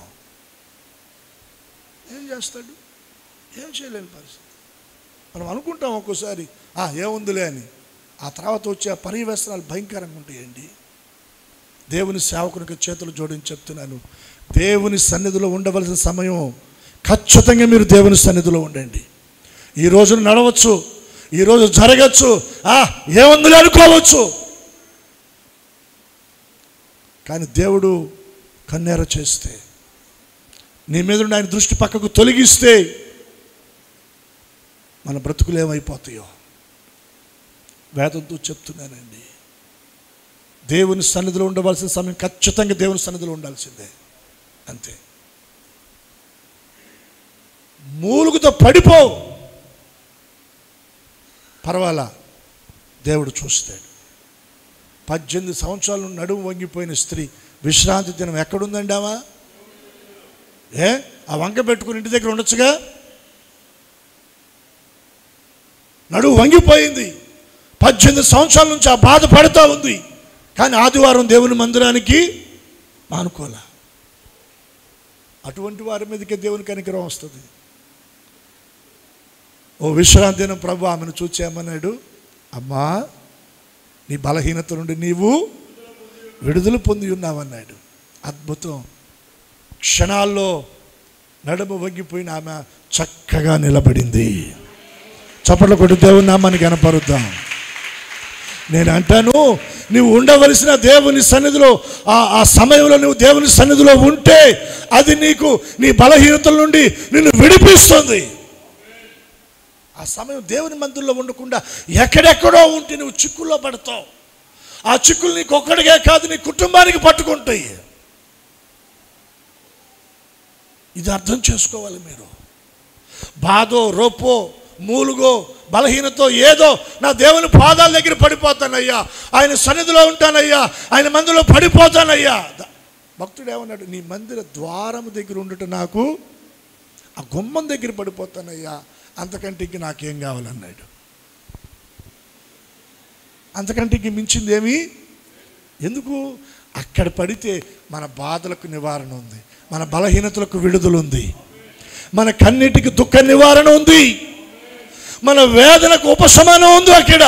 ఏం చేస్తాడు? ఏం చేయలేని పరిస్థితి. మనం అనుకుంటాం ఒక్కోసారి ఏముందిలే అని. ఆ తర్వాత వచ్చే ఆ పర్యవేక్షణాలు భయంకరంగా ఉంటాయండి. దేవుని సేవకునికి చేతులు జోడించి చెప్తున్నాను, దేవుని సన్నిధిలో ఉండవలసిన సమయం ఖచ్చితంగా మీరు దేవుని సన్నిధిలో ఉండండి. ఈ రోజున నడవచ్చు, ఈరోజు జరగచ్చు, ఏముందిలే అనుకోవచ్చు, కానీ దేవుడు కన్నెర చేస్తే, నీ మీద నుండి ఆయన దృష్టి పక్కకు తొలగిస్తే మన బ్రతుకులు ఏమైపోతాయో వేదంతో చెప్తున్నానండి. దేవుని సన్నిధిలో ఉండవలసిన సమయం ఖచ్చితంగా దేవుని సన్నిధిలో ఉండాల్సిందే, అంతే. మూలుగుతో పడిపో, పర్వాలా, దేవుడు చూస్తాడు. 18 సంవత్సరాలు నడుము వంగిపోయిన స్త్రీ విశ్రాంతి దినం ఎక్కడుందండి? ఆమె ఆ వంక పెట్టుకుని ఇంటి దగ్గర ఉండొచ్చుగా. నడుము వంగిపోయింది, 18 సంవత్సరాల నుంచి ఆ బాధ పడుతూ ఉంది. కానీ ఆదివారం దేవుని మందిరానికి మానుకోలే. అటువంటి వారి మీదకే దేవుని కనికరం వస్తుంది. ఓ విశ్రాంతి దినం ప్రభు ఆమెను చూచామన్నాడు, అమ్మా నీ బలహీనత నుండి నీవు విడుదల పొంది ఉన్నావన్నాడు. అద్భుతం. క్షణాల్లో నడుము వంగిపోయిన ఆమె చక్కగా నిలబడింది. చప్పట్లు కొట్టి దేవుని నామాన్ని కనపరుద్దాం. నేను అంటాను, నువ్వు ఉండవలసిన దేవుని సన్నిధిలో ఆ సమయంలో నువ్వు దేవుని సన్నిధిలో ఉంటే అది నీకు నీ బలహీనతల నుండి నిన్ను విడిపిస్తుంది. ఆ సమయం దేవుని మందిరంలో ఉండకుండా ఎక్కడెక్కడో ఉంటే నువ్వు చిక్కుల్లో పడతావు. ఆ చిక్కులు నీకు ఒక్కడికే కాదు, నీ కుటుంబానికి పట్టుకుంటాయి. ఇది అర్థం చేసుకోవాలి మీరు. బాధో, రోపో, మూలుగో, బలహీనతో ఏదో నా దేవుని పాదాల దగ్గర పడిపోతానయ్యా, ఆయన సన్నిధిలో ఉంటానయ్యా, ఆయన మందిలో పడిపోతానయ్యా. భక్తుడు ఏమన్నాడు? నీ మందిర ద్వారం దగ్గర ఉండటం నాకు, ఆ గుమ్మం దగ్గర పడిపోతానయ్యా, అంతకంటే ఇంక నాకేం కావాలన్నాడు. అంతకంటే ఇంక మించిందేమి ఎందుకు? అక్కడ పడితే మన బాధలకు నివారణ ఉంది, మన బలహీనతలకు విడుదల ఉంది, మన కన్నిటికి దుఃఖ నివారణ ఉంది, మన వేదనకు ఉపశమనం ఉంది. అక్కడ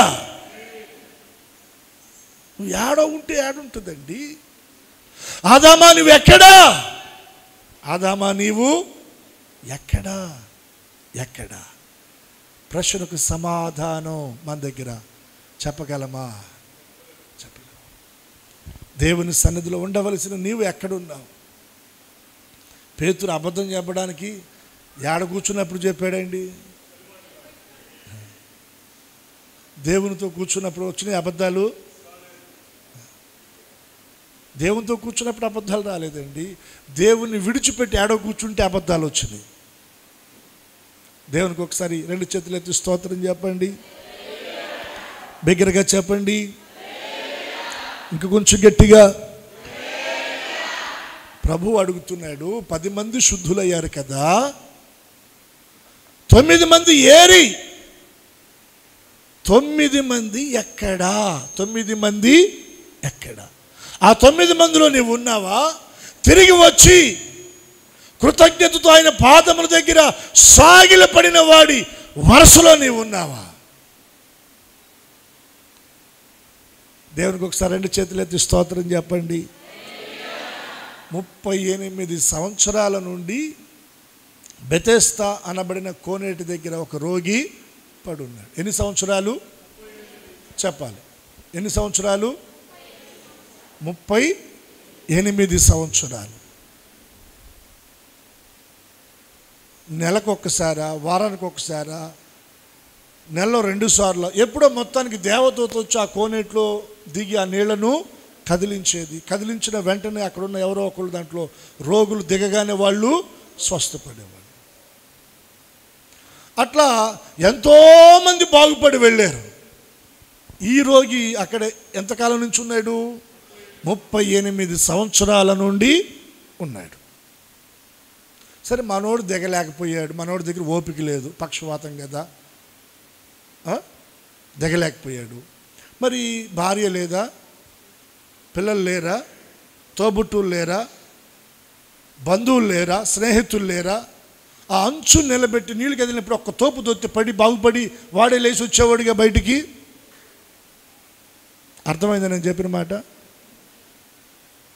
నువ్వు ఏడో ఉంటే ఏడుంటుందండి. ఆదామా నువ్వు ఎక్కడా? ఆదామా నీవు ఎక్కడా? ఎక్కడా? ప్రశ్నకు సమాధానం మన దగ్గర చెప్పగలమా? చెప్పగలమా? దేవుని సన్నిధిలో ఉండవలసిన నీవు ఎక్కడున్నావు? పేతురు అబద్ధం చెప్పడానికి ఏడ కూర్చున్నప్పుడు చెప్పాడండి. దేవునితో కూర్చున్నప్పుడు వచ్చినాయి అబద్ధాలు. దేవునితో కూర్చున్నప్పుడు అబద్ధాలు రాలేదండి. దేవుని విడిచిపెట్టి ఏడో కూర్చుంటే అబద్ధాలు వచ్చినాయి. దేవునికి ఒకసారి 2 చేతులు ఎత్తి స్తోత్రం చెప్పండి, బిగ్గరగా చెప్పండి, ఇంక కొంచెం గట్టిగా. ప్రభు అడుగుతున్నాడు, 10 మంది శుద్ధులయ్యారు కదా, 9 మంది ఏరి, 9 మంది ఎక్కడా? 9 మంది ఎక్కడా? ఆ 9 మందిలో నీవు ఉన్నావా? తిరిగి వచ్చి కృతజ్ఞతతో ఆయన పాదముల దగ్గర సాగిలపడిన వాడి వరుసలో నీవు ఉన్నావా? దేవునికి ఒకసారి 2 చేతులు ఎత్తి స్తోత్రం చెప్పండి. 38 సంవత్సరాల నుండి బెతెస్దా అనబడిన కోనేటి దగ్గర ఒక రోగి పడున్నాడు. ఎన్ని సంవత్సరాలు చెప్పాలి? ఎన్ని సంవత్సరాలు? 38 సంవత్సరాలు. నెలకు ఒక్కసారా, వారానికి ఒకసారా, నెలలో 2 సార్లు, ఎప్పుడో మొత్తానికి దేవదూత వచ్చి ఆ కోనేట్లో దిగి ఆ నీళ్లను కదిలించేది. కదిలించిన వెంటనే అక్కడున్న ఎవరో ఒకళ్ళు దాంట్లో రోగులు దిగగానే వాళ్ళు స్వస్థపడేవాళ్ళు. అట్లా ఎంతోమంది బాగుపడి వెళ్ళారు. ఈ రోగి అక్కడ ఎంతకాలం నుంచి ఉన్నాడు? 38 సంవత్సరాల నుండి ఉన్నాడు. సరే, మనోడు దిగలేకపోయాడు, మనోడి దగ్గర ఓపిక లేదు, పక్షవాతం కదా, దిగలేకపోయాడు. మరి భార్య లేదా? పిల్లలు లేరా? తోబుట్టులు లేరా? బంధువులు లేరా? స్నేహితులు లేరా? ఆ అంచు నిలబెట్టి నీళ్ళు కదిలినప్పుడు ఒక్క తోపు దొత్తి పడి బాగుపడి వాడే లేచి వచ్చేవాడిగా బయటికి. అర్థమైందా నేను చెప్పిన మాట?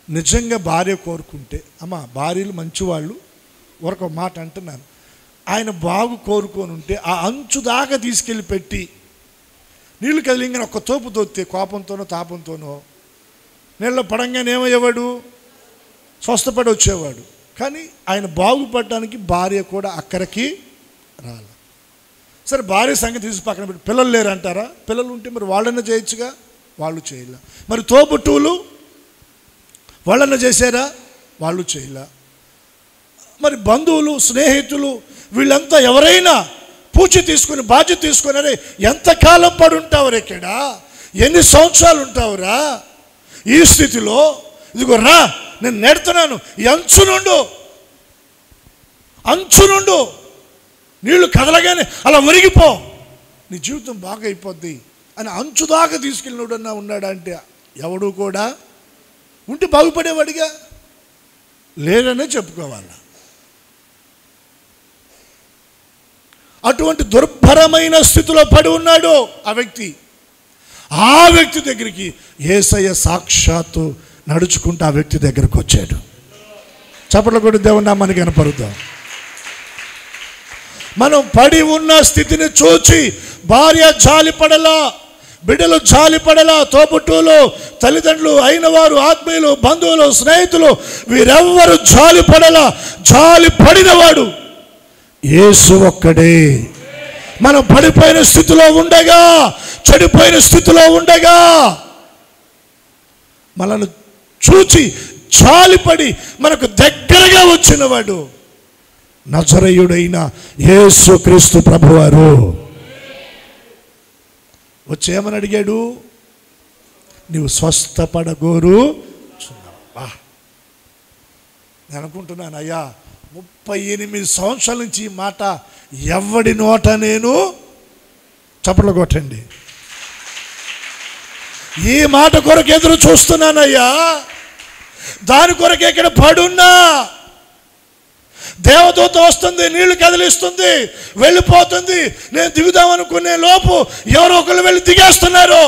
నిజంగా భార్య కోరుకుంటే, అమ్మ భార్యలు మంచివాళ్ళు, ఒక మాట అంటున్నాను, ఆయన బాగు కోరుకొని ఉంటే ఆ అంచు దాకా తీసుకెళ్ళి పెట్టి నీళ్ళు కదిలింగానే ఒక్క తోపు దొత్తే కోపంతోనో తాపంతోనో నీళ్ళ పడంగానే ఏమయ్యేవాడు? స్వస్థపడి వచ్చేవాడు. కానీ ఆయన బాగుపడడానికి భార్య కూడా అక్కడికి రాలి. సరే, భార్య సంగతి తీసి పక్కన పెట్టి పిల్లలు లేరు అంటారా? పిల్లలు ఉంటే మరి వాళ్ళన్నా చేయొచ్చుగా, వాళ్ళు చేయలే. మరి తోబుట్టువులు వాళ్ళన్నా చేశారా? వాళ్ళు చేయలే. మరి బంధువులు, స్నేహితులు వీళ్ళంతా ఎవరైనా పూజ తీసుకుని బాధ్యత తీసుకుని, అరే ఎంతకాలం పడి ఉంటావురా, ఇక్కడ ఎన్ని సంవత్సరాలు ఉంటావురా ఈ స్థితిలో, ఇదిగో రా నేను నెడుతున్నాను, ఈ అంచు నుండు నీళ్లు కదలగానే అలా ఒరిగిపో, నీ జీవితం బాగా అయిపోద్ది అని అంచు దాకా తీసుకెళ్ళినోడన్నా ఉన్నాడా అంటే ఎవడు కూడా ఉంటే బాగుపడేవాడిగా లేదనే చెప్పుకోవాలి. అటువంటి దుర్భరమైన స్థితిలో పడి ఉన్నాడు ఆ వ్యక్తి. ఆ వ్యక్తి దగ్గరికి యేసయ్య సాక్షాత్తు నడుచుకుంటూ ఆ వ్యక్తి దగ్గరకు వచ్చాడు. చప్పట్లు కొట్టి దేవుని నామానికి కనపరుద్దాం. మనం పడి ఉన్న స్థితిని చూచి భార్య జాలిపడలా, బిడ్డలు జాలిపడలా, తోబుట్టువులు, తల్లిదండ్రులు అయిన వారు, ఆత్మీయులు, బంధువులు, స్నేహితులు వీరెవ్వరు జాలిపడలా. జాలిపడినవాడు యేసు ఒక్కడే. మనం పడిపోయిన స్థితిలో ఉండగా, చెడిపోయిన స్థితిలో ఉండగా మనల్ని చూచి జాలిపడి మనకు దగ్గరగా వచ్చినవాడు నజరేయుడైన యేసుక్రీస్తు ప్రభువారు. వచ్చి ఏమని అడిగాడు? నీవు స్వస్థపడగోరు. నేను అనుకుంటున్నాను, అయ్యా 38 సంవత్సరాల నుంచి ఈ మాట ఎవడి నోట నేను చప్పట్లు కొట్టండి. ఈ మాట కొరకు ఎదురు చూస్తున్నానయ్యా, దాని కొరకు ఇక్కడ పడున్నా. దేవదూత వస్తుంది, నీళ్లు కదిలిస్తుంది, వెళ్ళిపోతుంది. నేను దిగుదామనుకునే లోపు ఎవరో ఒకరు వెళ్ళి దిగేస్తున్నారు.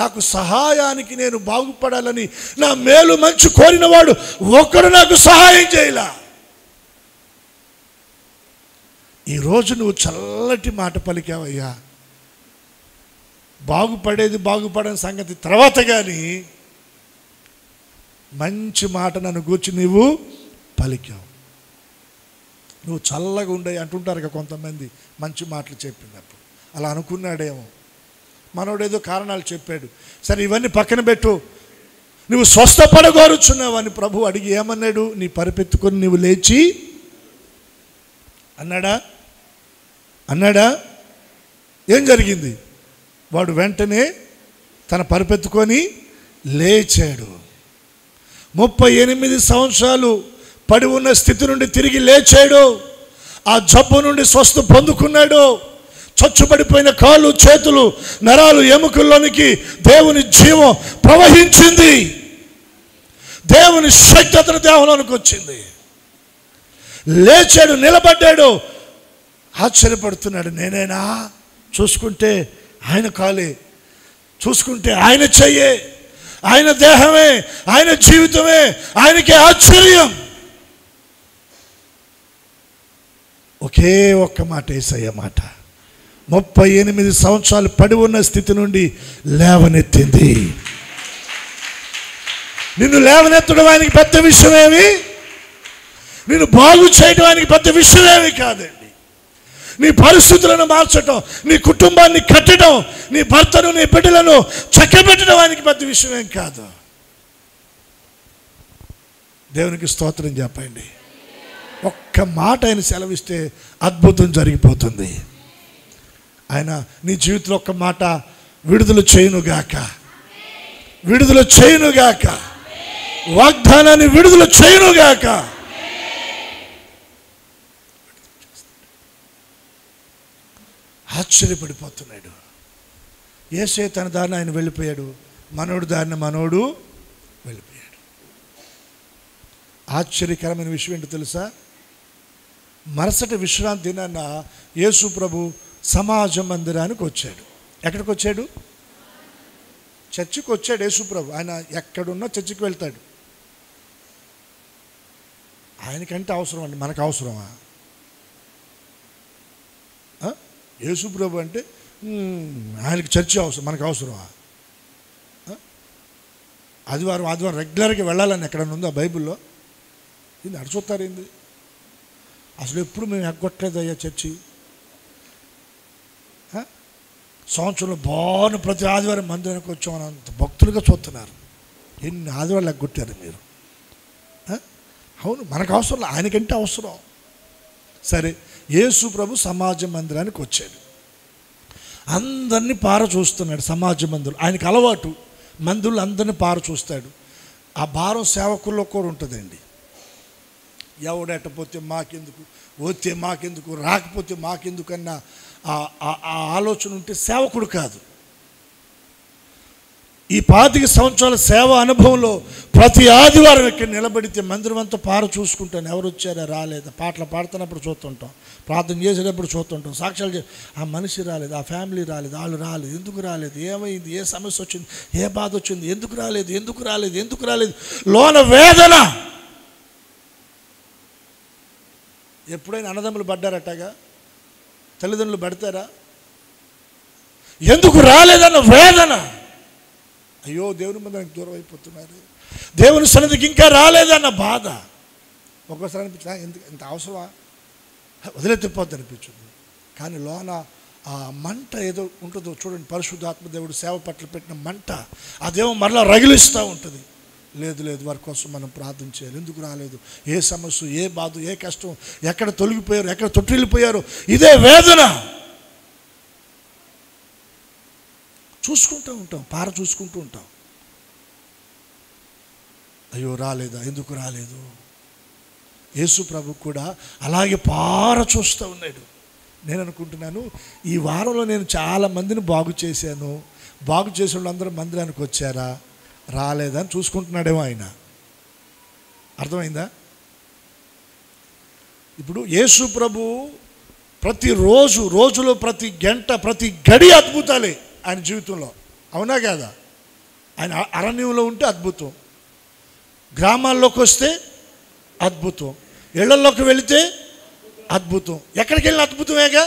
నాకు సహాయానికి, నేను బాగుపడాలని నా మేలు మంచి కోరినవాడు ఒక్కడు నాకు సహాయం చేయలా. ఈరోజు నువ్వు చల్లటి మాట పలికావయ్యా. బాగుపడని సంగతి తర్వాత, కానీ మంచి మాట నన్ను గూర్చి నీవు పలికావు. నువ్వు చల్లగా ఉండే అంటుంటారు కదా కొంతమంది, మంచి మాటలు చెప్పినప్పుడు. అలా అనుకున్నాడేమో, మనోడేదో కారణాలు చెప్పాడు. సరే, ఇవన్నీ పక్కన పెట్టు, నువ్వు స్వస్థపడగోరుచున్నావు అని ప్రభు అడిగి ఏమన్నాడు? నీ పరిపెత్తుకొని నువ్వు లేచి అన్నాడా? ఏం జరిగింది? వాడు వెంటనే తన పరిపెత్తుకొని లేచాడు. 38 సంవత్సరాలు పడి ఉన్న స్థితి నుండి తిరిగి లేచాడు. ఆ జబ్బు నుండి స్వస్థ పొందుకున్నాడు. చచ్చుబడిపోయిన కాళ్ళు, చేతులు, నరాలు, ఎముకల్లోనికి దేవుని జీవం ప్రవహించింది. దేవుని శక్తి అతని దేహంలోనికి వచ్చింది. లేచాడు, నిలబడ్డాడు. ఆశ్చర్యపడుతున్నాడు. నేనేనా? చూసుకుంటే ఆయన కాలే, చూసుకుంటే ఆయన చెయ్యే, ఆయన దేహమే, ఆయన జీవితమే, ఆయనకే ఆశ్చర్యం. ఒకే ఒక్క మాట, యేసయ్య మాట. 38 సంవత్సరాలు పడి ఉన్న స్థితి నుండి లేవనెత్తింది. నిన్ను లేవనెత్తడం ఆయనకి పెద్ద విషయమేమి, నిన్ను బాగు చేయడం ఆయనకి పెద్ద విషయమేమి కాదండి. నీ పరిస్థితులను మార్చడం, నీ కుటుంబాన్ని కట్టడం, నీ భర్తను, నీ బిడ్డలను చక్కబెట్టడం ఆయనకి పెద్ద విషయమేం కాదు. దేవునికి స్తోత్రం చెప్పండి. ఒక్క మాట ఆయన సెలవిస్తే అద్భుతం జరిగిపోతుంది. ఆయన నీ జీవితంలో ఒక్క మాట విడుదల చేయునుగాక, విడుదల చేయునుగాక, వాగ్దానాన్ని విడుదల చేయునుగాక. ఆశ్చర్యపడిపోతున్నాడు. యేసే తన దారిని ఆయన వెళ్ళిపోయాడు, మనోడు దారిని మనోడు వెళ్ళిపోయాడు. ఆశ్చర్యకరమైన విషయం ఏంటో తెలుసా? మరుసటి విశ్రాంతి దినాన యేసు ప్రభు సమాజ మందిరానికి వచ్చాడు. ఎక్కడికి వచ్చాడు? చర్చికి వచ్చాడు యేసు ప్రభు. ఆయన ఎక్కడున్నా చర్చికి వెళ్తాడు. ఆయనకంటే అవసరం అండి, మనకు అవసరమా? యేసు ప్రభు అంటే ఆయనకి చర్చి అవసరం, మనకు అవసరమా? ఆదివారం రెగ్యులర్గా వెళ్ళాలని ఎక్కడన్నా ఉందా బైబిల్లో? ఇది అడుచుతారు ఏంది? అసలు ఎప్పుడు మేము ఎగ్గొట్టలేదు అయ్యా చర్చి. సంవత్సరంలో బాగున్న ప్రతి ఆదివారం మందిరానికి వచ్చామని అంత భక్తులుగా చూస్తున్నారు. ఎన్ని ఆదివారాలు ఎగ్గొట్టారు మీరు? అవును, మనకు అవసరం, ఆయనకంటే అవసరం. సరే, యేసు ప్రభు సమాజ మందిరానికి వచ్చాడు. అందరినీ పార చూస్తున్నాడు సమాజ మందిరం. ఆయనకు అలవాటు, మందిరంలో అందరినీ పార చూస్తాడు. ఆ భారం సేవకుల్లో కూడా ఉంటుందండి. ఎవడెట్టపోతే మాకెందుకు, వస్తే మాకెందుకు, రాకపోతే మాకెందుకు అన్న ఆ ఆలోచన ఉంటే సేవకుడు కాదు. ఈ 25 సంవత్సరాల సేవ అనుభవంలో ప్రతి ఆదివారం ఇక్కడ నిలబడితే మందిరం అంతా పార చూసుకుంటాను. ఎవరు వచ్చారా, రాలేదా, పాటలు పాడుతున్నప్పుడు చూస్తుంటాం, ప్రార్థన చేసేటప్పుడు చూస్తుంటాం, సాక్ష్యాలు ఆ మనిషి రాలేదు, ఆ ఫ్యామిలీ రాలేదు, వాళ్ళు రాలేదు, ఎందుకు రాలేదు, ఏమైంది, ఏ సమస్య వచ్చింది, ఏ బాధ వచ్చింది, ఎందుకు రాలేదు, లోన వేదన. ఎప్పుడైనా అన్నదమ్ములు పడ్డారట్టగా? తల్లిదండ్రులు పడతారా? ఎందుకు రాలేదన్న వేదన. అయ్యో, దేవుని మందిరానికి దూరం అయిపోతున్నారు, దేవుని సన్నిధికి ఇంకా రాలేదన్న బాధ. ఒక్కోసారి అనిపించింది, ఎందుకు ఇంత అవసరమా, వదిలేతిపోద్ది అనిపించింది. కానీ లోన ఆ మంట ఏదో ఉంటుందో చూడండి, పరిశుద్ధాత్మ దేవుడు సేవ పట్ల పెట్టిన మంట, ఆ దేవుడు మరలా రగిలిస్తూ ఉంటుంది. లేదు, వారి కోసం మనం ప్రార్థన చేయాలి. ఎందుకు రాలేదు, ఏ సమస్య, ఏ బాధ, ఏ కష్టం, ఎక్కడ తొలగిపోయారు, ఎక్కడ తొట్టిల్లిపోయారు, ఇదే వేదన. చూసుకుంటూ ఉంటాం, పార చూసుకుంటూ ఉంటాం. అయ్యో రాలేదా, ఎందుకు రాలేదు. యేసు ప్రభు కూడా అలాగే పార చూస్తూ ఉన్నాడు. నేను అనుకుంటున్నాను, ఈ వారంలో నేను చాలా మందిని బాగు చేశాను, బాగు చేసిన వాళ్ళందరూ మందిరానికి వచ్చారా, రాలేదా అని చూసుకుంటున్నాడేమో ఆయన. అర్థమైందా? ఇప్పుడు యేసు ప్రభు ప్రతిరోజు, రోజులో ప్రతి గంట, ప్రతి గడి అద్భుతాలే ఆయన జీవితంలో. అవునా కాదా? ఆయన అరణ్యంలో ఉంటే అద్భుతం, గ్రామాల్లోకి వస్తే అద్భుతం, ఇళ్లలోకి వెళితే అద్భుతం, ఎక్కడికి వెళ్ళిన అద్భుతమేగా.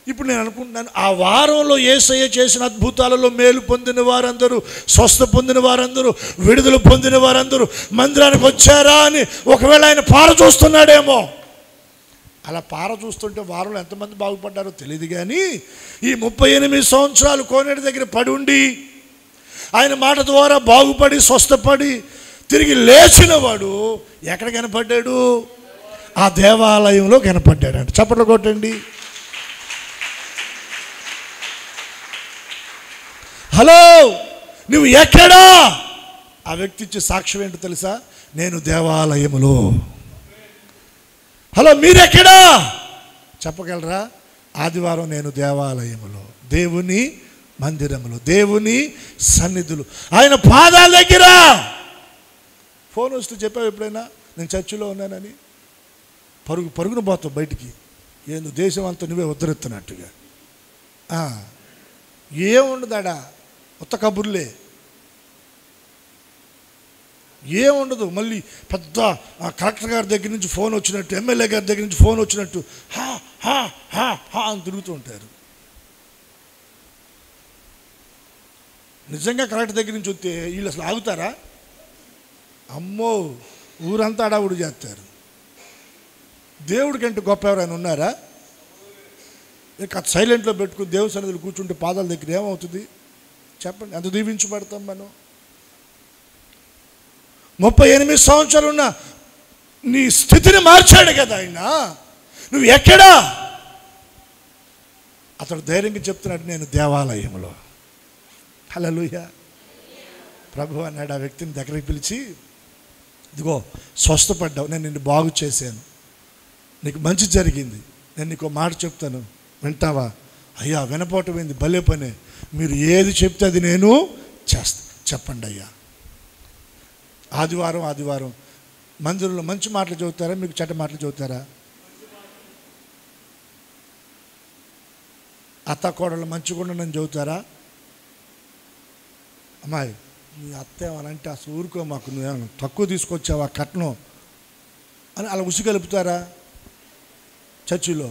ఇప్పుడు నేను అనుకుంటున్నాను, ఆ వారంలో యేసయ్య చేసిన అద్భుతాలలో మేలు పొందిన వారందరూ, స్వస్థ పొందిన వారందరూ, విడుదల పొందిన వారందరూ మందిరానికి వచ్చారా అని ఒకవేళ ఆయన పార చూస్తున్నాడేమో. అలా పార చూస్తుంటే వారంలో ఎంతమంది బాగుపడ్డారో తెలియదు. కానీ ఈ 38 సంవత్సరాలు కోనేటి దగ్గర పడి ఉండి ఆయన మాట ద్వారా బాగుపడి స్వస్థపడి తిరిగి లేచిన వాడు ఎక్కడ కనపడ్డాడు? ఆ దేవాలయంలో కనపడ్డాడు అంట. చప్పట్లు కొట్టండి. హలో, నువ్వు ఎక్కడా? ఆ వ్యక్తి ఇచ్చే సాక్ష్యం ఏంటో తెలుసా? నేను దేవాలయములో. హలో, మీరెక్కడా చెప్పగలరా? ఆదివారం నేను దేవాలయములో, దేవుని మందిరములో, దేవుని సన్నిధులు, ఆయన పాదాల దగ్గర. ఫోన్ వస్తూ చెప్పావు ఎప్పుడైనా నేను చర్చిలో ఉన్నానని? పరుగున పోతావు బయటికి, ఏందో దేశం అంతా నువ్వే ఉద్ధరిస్తున్నట్టుగా. ఏముండదాడా, కొత్త కబుర్లే, ఏముండదు. మళ్ళీ పెద్ద కలెక్టర్ గారి దగ్గర నుంచి ఫోన్ వచ్చినట్టు, ఎమ్మెల్యే గారి దగ్గర నుంచి ఫోన్ వచ్చినట్టు హా హా హా హా అని తిరుగుతూ ఉంటారు. నిజంగా కలెక్టర్ దగ్గర నుంచి వస్తే వీళ్ళు అసలు ఆగుతారా? అమ్మో, ఊరంతా అడావుడు చేస్తారు. దేవుడికంటే గొప్ప ఎవరైనా ఉన్నారా? ఇక సైలెంట్లో పెట్టుకుని దేవుని సన్నిధిలో కూర్చుంటే పాదాల దగ్గర ఏమవుతుంది చెప్పండి? ఎంత దీవించబడతాం మనం. 38 సంవత్సరాలు ఉన్న నీ స్థితిని మార్చాడు కదా ఆయన. నువ్వు ఎక్కడా? అతడు ధైర్యంగా చెప్తున్నాడు, నేను దేవాలయంలో. హల్లెలూయా. ప్రభు అన్నాడు ఆ వ్యక్తిని దగ్గరికి పిలిచి, ఇదిగో స్వస్థపడ్డావు, నేను నిన్ను బాగు చేశాను, నీకు మంచి జరిగింది, నేను నీకు మాట చెప్తాను, వింటావా? అయ్యా, వినపోవటమైంది, భలే పనే, మీరు ఏది చెప్తే అది నేను చేస్తా, చెప్పండి అయ్యా. ఆదివారం మందిరంలో మంచి మాటలు చదువుతారా, మీకు చెడ్డ మాటలు చదువుతారా? అత్త కోడలు మంచిగా ఉండనని చదువుతారా? అమ్మాయి, నీ అత్త ఏమనంటే అసలు ఊరుకో, మాకు నువ్వేమన్నా తక్కువ తీసుకొచ్చావా కట్నం అని అలా ఉసి కలుపుతారా చర్చిలో?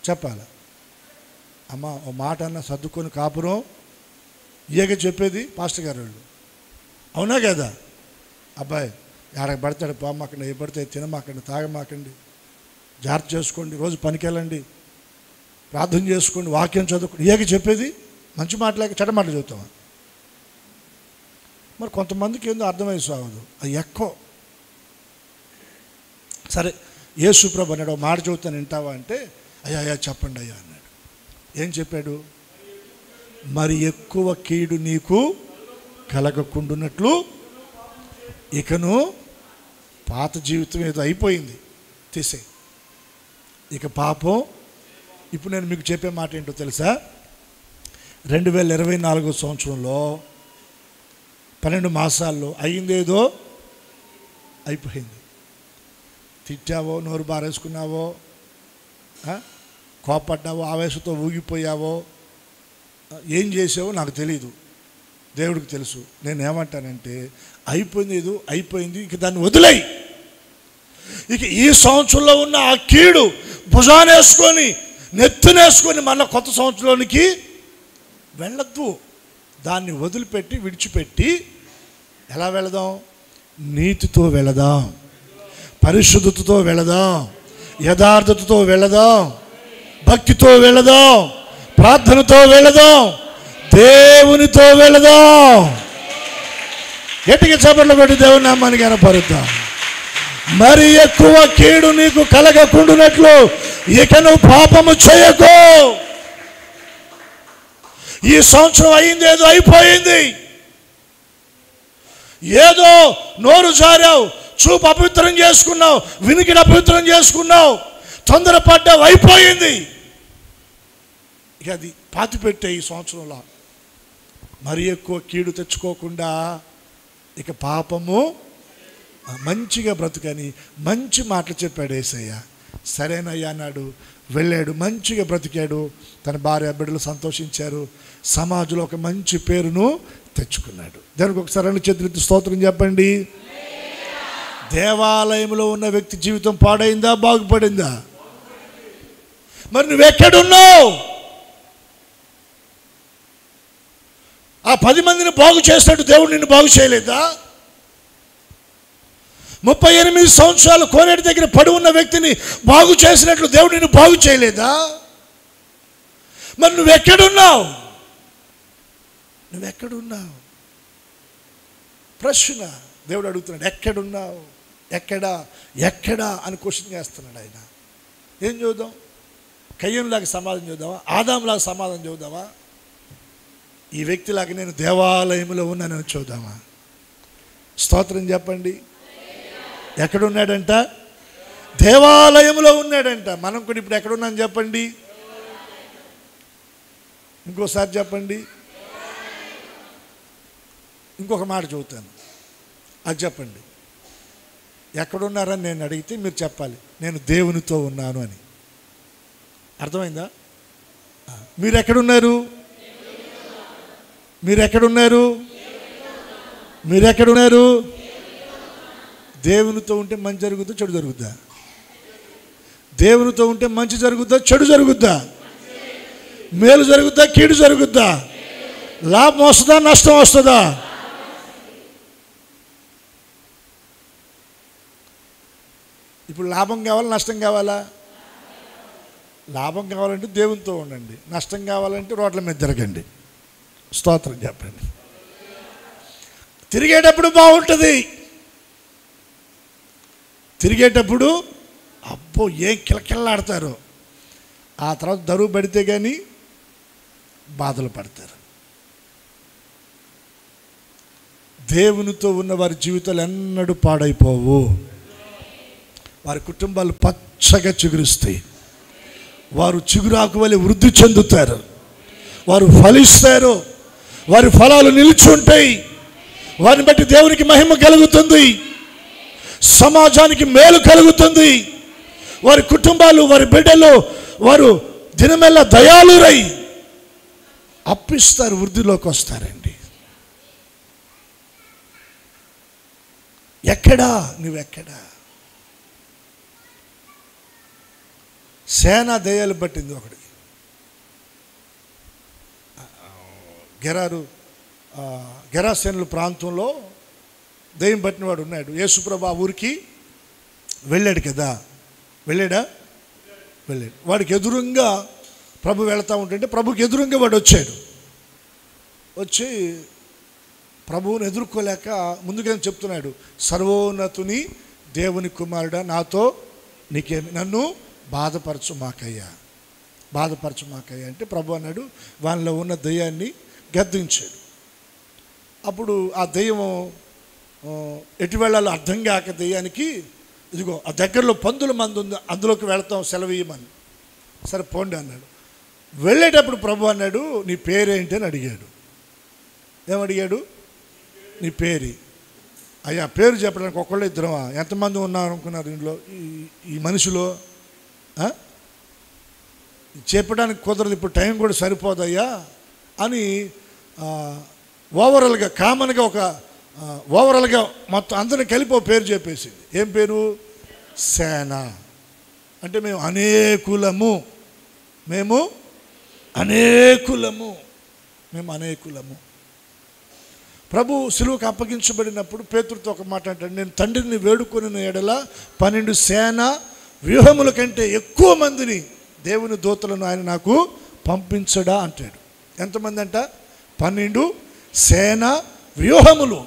చెప్పాలా? అమ్మ, ఓ మాట అన్న సర్దుకొని కాపురం ఇయ్యక చెప్పేది పాస్టర్ గారు వాళ్ళు. అవునా కదా? అబ్బాయి ఎక్కడికి పడతాడు పోమాకండి, ఏ పడితే తినమాకండి, తాగమాకండి, జాగ్రత్త చేసుకోండి, రోజు పనికి వెళ్ళండి, ప్రార్థన చేసుకోండి, వాక్యం చదువుకోండి. ఇయ్యక చెప్పేది మంచి మాటలేక చెడ్డ మాటలు చదువుతామా? మరి కొంతమందికి ఏందో అర్థమై సాగదు, అది ఎక్కువ. సరే యేసుప్రభు అన్నాడు, మాట చదువుతాను వింటావా అంటే, అయ్యా చెప్పండి అయ్యా అన్నాడు. ఏం చెప్పాడు? మరి ఎక్కువ కీడు నీకు కలగకుండునట్లు ఇకను పాత జీవితం ఏదో అయిపోయింది, తీసే, ఇక పాపం. ఇప్పుడు నేను మీకు చెప్పే మాట ఏంటో తెలుసా? 2024 సంవత్సరంలో 12 మాసాల్లో అయిందేదో అయిపోయింది. తిట్టావో, నోరు బారేసుకున్నావో, కోపడ్డావో, ఆవేశంతో ఊగిపోయావో, ఏం చేసావో నాకు తెలీదు, దేవుడికి తెలుసు. నేను ఏమంటానంటే అయిపోయింది, ఏదో అయిపోయింది, ఇక దాన్ని వదిలేయి. ఇక ఈ సంవత్సరంలో ఉన్న ఆ కీడు భుజానేసుకొని నెత్తినేసుకొని మన కొత్త సంవత్సరంలోనికి వెళ్ళొద్దు. దాన్ని వదిలిపెట్టి విడిచిపెట్టి ఎలా వెళదాం? నీతితో వెళదాం, పరిశుద్ధతతో వెళదాం, యథార్థతతో వెళదాం, భక్తితో వెళదాం, ప్రార్థనతో వెళదాం, దేవునితో వెళదాం. గట్టిగా చప్పట్లు కొట్టి దేవుని నామానికి కనపరుద్దాం. మరి ఎక్కువ కీడు నీకు కలగకుండునట్లు ఇక నువ్వు పాపము చేయకు. ఈ సంవత్సరం అయింది, ఏదో అయిపోయింది. ఏదో నోరు జారావు, చూపు అపవిత్రం చేసుకున్నావు, వినికిడి అపవిత్రం చేసుకున్నావు, తొందరపడ్డావు, అయిపోయింది. ఇక అది పాతిపెట్టే ఈ సంవత్సరంలో. మరి ఎక్కువ కీడు తెచ్చుకోకుండా ఇక పాపము మంచిగా బ్రతుకని మంచి మాటలు చెప్పాడు యేసయ్య. సరేనయ్యా అన్నాడు, వెళ్ళాడు, మంచిగా బ్రతికాడు, తన భార్య బిడ్డలు సంతోషించారు, సమాజంలో ఒక మంచి పేరును తెచ్చుకున్నాడు. దానికి ఒకసారి రెండు చేతులెత్తి స్తోత్రం చెప్పండి. దేవాలయంలో ఉన్న వ్యక్తి జీవితం పాడైందా, బాగుపడిందా? మరి నువ్వెక్కడున్నావు? ఆ 10 మందిని బాగు చేసినట్టు దేవుడు నిన్ను బాగు చేయలేదా? 38 సంవత్సరాలు కోనేటి దగ్గర పడి ఉన్న వ్యక్తిని బాగు చేసినట్లు దేవుడు నిన్ను బాగు చేయలేదా? మరి నువ్వెక్కడున్నావు? నువ్వెక్కడున్నావు? ప్రశ్న దేవుడు అడుగుతున్నాడు. ఎక్కడున్నావు? ఎక్కడా అని క్వశ్చన్ చేస్తున్నాడు ఆయన. ఏం చూద్దాం? కయ్యంలాగా సమాధానం చూద్దామా? ఆదాంలాగా సమాధానం చూద్దామా? ఈ వ్యక్తిలాగా నేను దేవాలయంలో ఉన్నానని చూద్దామా? స్తోత్రం చెప్పండి. ఎక్కడున్నాడంట? దేవాలయంలో ఉన్నాడంట. మనం కూడా ఇప్పుడు ఎక్కడున్నాను చెప్పండి? ఇంకోసారి చెప్పండి. ఇంకొక మాట చెబుతాను, అది చెప్పండి. ఎక్కడున్నారని నేను అడిగితే మీరు చెప్పాలి, నేను దేవునితో ఉన్నాను అని. అర్థమైందా? మీరు ఎక్కడున్నారు? మీరు ఎక్కడున్నారు? మీరు ఎక్కడున్నారు? దేవునితో ఉంటే మంచి జరుగుద్దా, చెడు జరుగుద్దా? దేవునితో ఉంటే మంచి జరుగుద్దా, చెడు జరుగుద్దా? మేలు జరుగుద్దా, కీడు జరుగుద్దా? లాభం వస్తుందా, నష్టం వస్తుందా? ఇప్పుడు లాభం కావాలా, నష్టం కావాలా? లాభం కావాలంటే దేవునితో ఉండండి, నష్టం కావాలంటే రోడ్ల మీద తిరగండి. స్తోత్రం చెప్పండి. తిరిగేటప్పుడు బాగుంటుంది, తిరిగేటప్పుడు అబ్బో ఏం కిలకిల్లాడతారు, ఆ తర్వాత దరువు పడితే కానీ బాధలు పడతారు. దేవునితో ఉన్న వారి జీవితాలు ఎన్నడూ పాడైపోవు. వారి కుటుంబాలు పచ్చగా చిగురుస్తాయి. వారు చిగురాకు వలె వృద్ధి చెందుతారు. వారు ఫలిస్తారు. వారి ఫలాలు నిలిచి ఉంటాయి. వారిని బట్టి దేవునికి మహిమ కలుగుతుంది, సమాజానికి మేలు కలుగుతుంది. వారి కుటుంబాలు, వారి బిడ్డలు, వారు దినమెల్లా దయాళురై అప్పిస్తారు, వృద్ధిలోకి వస్తారండి. ఎక్కడా? నువ్వెక్కడా? సేనా దయ్యాలు పట్టింది ఒకడికి. గెరారు గెరాసేనుల ప్రాంతంలో దెయ్యం పట్టినవాడు ఉన్నాడు. యేసుప్రభు ఆ ఊరికి వెళ్ళాడు కదా, వెళ్ళాడు. వాడికి ఎదురుగా ప్రభు వెళతా ఉంటుంటే ప్రభుకి ఎదురుగా వాడు వచ్చాడు. వచ్చి ప్రభువుని ఎదుర్కోలేక ముందుగా చెప్తున్నాడు, సర్వోన్నతుని దేవుని కుమారుడా నాతో నీకేమి, నన్ను బాధపరచు మాకయ్యా అంటే ప్రభు అన్నాడు, వాళ్ళలో ఉన్న దెయ్యాన్ని గద్దించాడు. అప్పుడు ఆ దెయ్యం ఎటు వెళ్ళాలో అర్థం కాక దెయ్యానికి, ఇదిగో ఆ దగ్గరలో పందుల మందు ఉంది, అందులోకి వెళతాం, సెలవీయమని. సరే పోండి అన్నాడు. వెళ్ళేటప్పుడు ప్రభు అన్నాడు, నీ పేరేంటి అని అడిగాడు. ఏమడిగాడు? నీ పేరు. అయ్యా పేరు చెప్పడానికి ఒకళ్ళు ఇద్దరమా, ఎంతమంది ఉన్నారు అనుకున్నారు ఇంట్లో ఈ మనిషిలో? చెప్పడానికి కుదరదు, ఇప్పుడు టైం కూడా సరిపోదయ్యా అని ఓవరాల్గా కామన్గా ఓవరాల్గా మొత్తం అందరిని కలిపి పేరు చెప్పేసింది. ఏం పేరు? సేన. అంటే మేము అనేకులము. ప్రభు సిలువకు అప్పగించబడినప్పుడు పేతురుతో ఒక మాట అంటాడు, నేను తండ్రిని వేడుకొని ఎడల 12 సేన వ్యూహముల కంటే ఎక్కువ మందిని దేవుని దూతలను ఆయన నాకు పంపించడా అంటాడు. ఎంతమంది అంట? 12 సేన వ్యూహములు.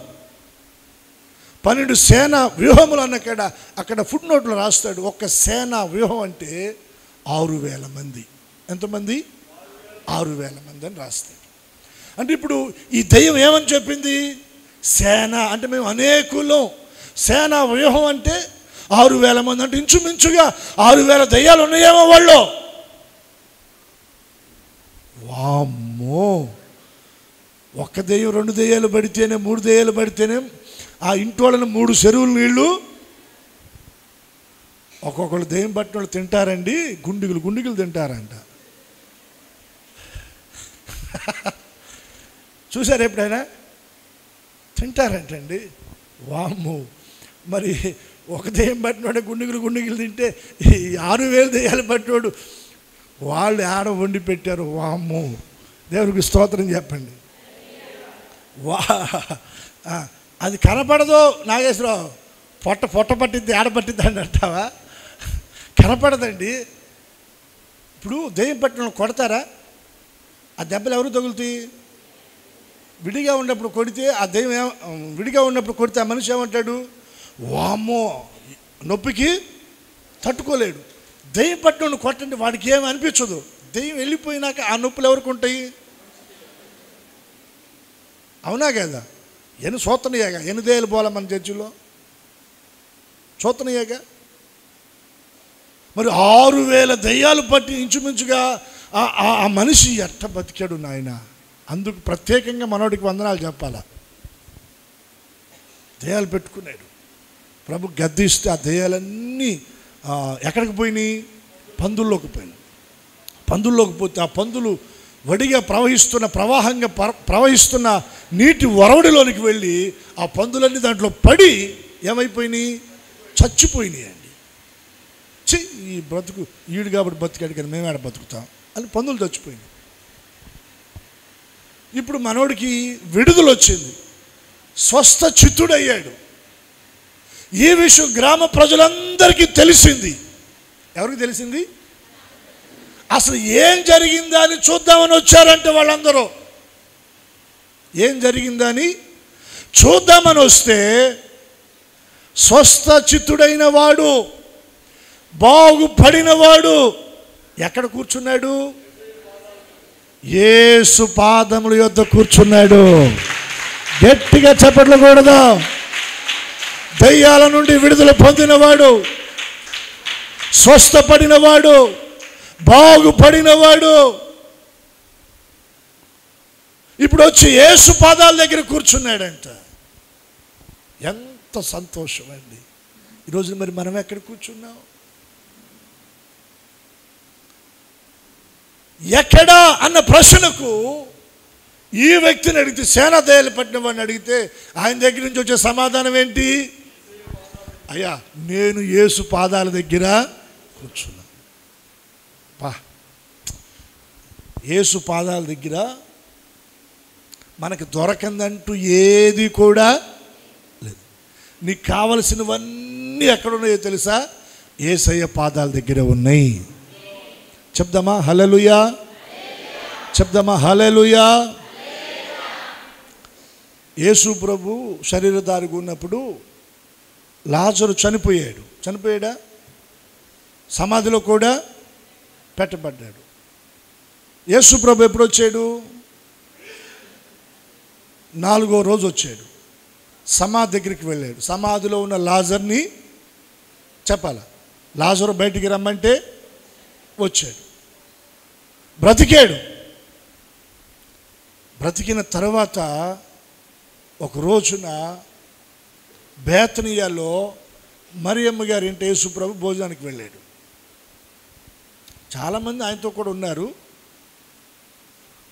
12 సేన వ్యూహములు అన్నక్కడ అక్కడ ఫుట్ నోట్లో రాస్తాడు, ఒక్క సేన వ్యూహం అంటే 6,000 మంది. ఎంతమంది? 6,000 మంది అని రాస్తాడు. అంటే ఇప్పుడు ఈ దెయ్యం ఏమని చెప్పింది? సేన అంటే మేము అనేకులం. సేన వ్యూహం అంటే 6,000 మంది. అంటే ఇంచుమించుగా 6,000 దెయ్యాలు ఉన్నాయేమో వాళ్ళు. వామ్మో! ఒక్క దెయ్యం 2 దెయ్యాలు పడితేనే 3 దెయ్యాలు పడితేనే ఆ ఇంటోళ్ళని 3 చెరువుల నీళ్ళు. ఒక్కొక్కళ్ళు దెయ్యం పట్టిన వాళ్ళు తింటారండి, గుండిగులు తింటారంట. చూసారు ఎప్పుడైనా? తింటారంటండి. వామ్మో! మరి ఒక దెయ్యం పట్టినోడే గుండిగులు తింటే 6,000 దెయ్యాలు పట్టినోడు వాళ్ళు ఆడ వండి పెట్టారు. వామ్మో! దేవుడికి స్తోత్రం చెప్పండి. అది కనపడదు నాగేశ్వరరావు, పొట్ట పట్టిద్ది, ఆడ పట్టిద్ది అని అంటావా? కనపడదండి. ఇప్పుడు దెయ్యం పట్టిన కొడతారా? ఆ దెబ్బలు ఎవరు తగులుతాయి? విడిగా ఉన్నప్పుడు కొడితే ఆ దెయ్యం విడిగా ఉన్నప్పుడు కొడితే ఆ మనిషి ఏమంటాడు? వామ్మో! నొప్పికి తట్టుకోలేడు. దెయ్యం పట్టిన కొట్టండి, వాడికి ఏమి అనిపించదు. దెయ్యం వెళ్ళిపోయినాక ఆ నొప్పులు ఎవరికి ఉంటాయి? అవునా కదా? ఎన్ని చూస్తున్నాయేగా, ఎన్ని దెయ్యాలు పోలా మన చర్చిలో చూస్తున్నాయేగా. మరి 6,000 దెయ్యాలు పట్టి ఇంచుమించుగా ఆ మనిషి ఎట్ట బతికాడు నాయన. అందుకు ప్రత్యేకంగా మనోడికి వందనాలు చెప్పాలా. దెయ్యాలు పెట్టుకున్నాడు. ప్రభు గద్దిస్తే ఆ దెయ్యాలన్నీ ఎక్కడికి పోయినాయి? పందుల్లోకి పోయినాయి. పందుల్లోకి పోతే ఆ పందులు వడిగా ప్రవాహంగా ప్రవహిస్తున్న నీటి వరవడిలోనికి వెళ్ళి ఆ పందులన్నీ దాంట్లో పడి ఏమైపోయినాయి? చచ్చిపోయినాయి అండి. ఈ బ్రతుకు ఈడు కాబట్టి బతికాడు కానీ మేము ఆడ బతుకుతాం అని పందులు చచ్చిపోయినాయి. ఇప్పుడు మనోడికి విడుదల వచ్చింది, స్వస్థ చిత్తుడయ్యాడు. ఈ విషయం గ్రామ ప్రజలందరికీ తెలిసింది. ఎవరికి తెలిసింది? అసలు ఏం జరిగిందా అని చూద్దామని వచ్చారంటే వాళ్ళందరూ. ఏం జరిగిందని చూద్దామని వస్తే స్వస్థ చిత్తుడైన వాడు, బాగుపడినవాడు ఎక్కడ కూర్చున్నాడు? యేసు పాదముల యొద్ద కూర్చున్నాడు. గట్టిగా చప్పట్లు కూడదా? దయ్యాల నుండి విడుదల పొందినవాడు, స్వస్థపడినవాడు, బాగుపడినవాడు ఇప్పుడు వచ్చి యేసు పాదాల దగ్గర కూర్చున్నాడంట. ఎంత సంతోషం అండి. ఈరోజు మరి మనం ఎక్కడ కూర్చున్నాం? ఎక్కడా అన్న ప్రశ్నకు ఈ వ్యక్తిని అడిగితే, సేనా దయ్యాలు పట్టిన వాడిని అడిగితే ఆయన దగ్గర నుంచి వచ్చే సమాధానం ఏంటి? అయ్యా నేను యేసు పాదాల దగ్గర కూర్చున్నా. యేసు పాదాల దగ్గర మనకి దొరకందంటూ ఏది కూడా లేదు. నీకు కావలసినవన్నీ ఎక్కడున్నాయో తెలుసా? యేసయ్య పాదాల దగ్గర ఉన్నాయి. చెప్దామా హల్లెలూయా? చెప్దామా హల్లెలూయా? యేసు ప్రభు శరీరధారిగా ఉన్నప్పుడు లాజరు చనిపోయాడా? సమాధిలో కూడా పెట్టబడ్డాడు. యేసు ప్రభు ఎప్పుడు వచ్చాడు? 4వ రోజు వచ్చాడు. సమాధి దగ్గరికి వెళ్ళాడు. సమాధిలో ఉన్న లాజర్ని చెప్పాల, లాజరు బయటికి రమ్మంటే వచ్చాడు. బ్రతికాడు. బ్రతికిన తర్వాత ఒక రోజున బేతనియాలో మరియమ్మ గారి ఇంటి యేసు ప్రభు భోజనానికి వెళ్ళాడు. చాలామంది ఆయనతో కూడా ఉన్నారు.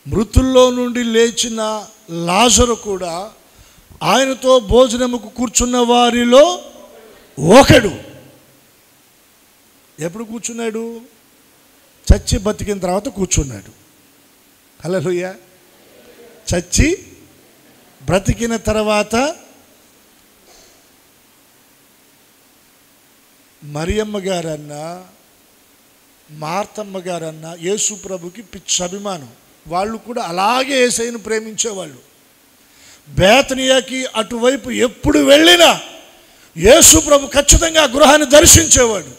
మృతుల్లో నుండి లేచిన లాజరు కూడా ఆయనతో భోజనముకు కూర్చున్న వారిలో ఒకడు. ఎప్పుడు కూర్చున్నాడు? చచ్చి బతికిన తర్వాత కూర్చున్నాడు. హల్లెలూయా. చచ్చి బ్రతికిన తర్వాత మరియమ్మ గారన్నా మార్తమ్మ గారన్నా యేసు ప్రభుకి పిచ్చి అభిమానం. వాళ్ళు కూడా అలాగే యేసయ్యను ప్రేమించేవాళ్ళు. బేతనియాకి అటువైపు ఎప్పుడు వెళ్ళినా యేసు ప్రభు ఖచ్చితంగా గృహాన్ని దర్శించేవాడు.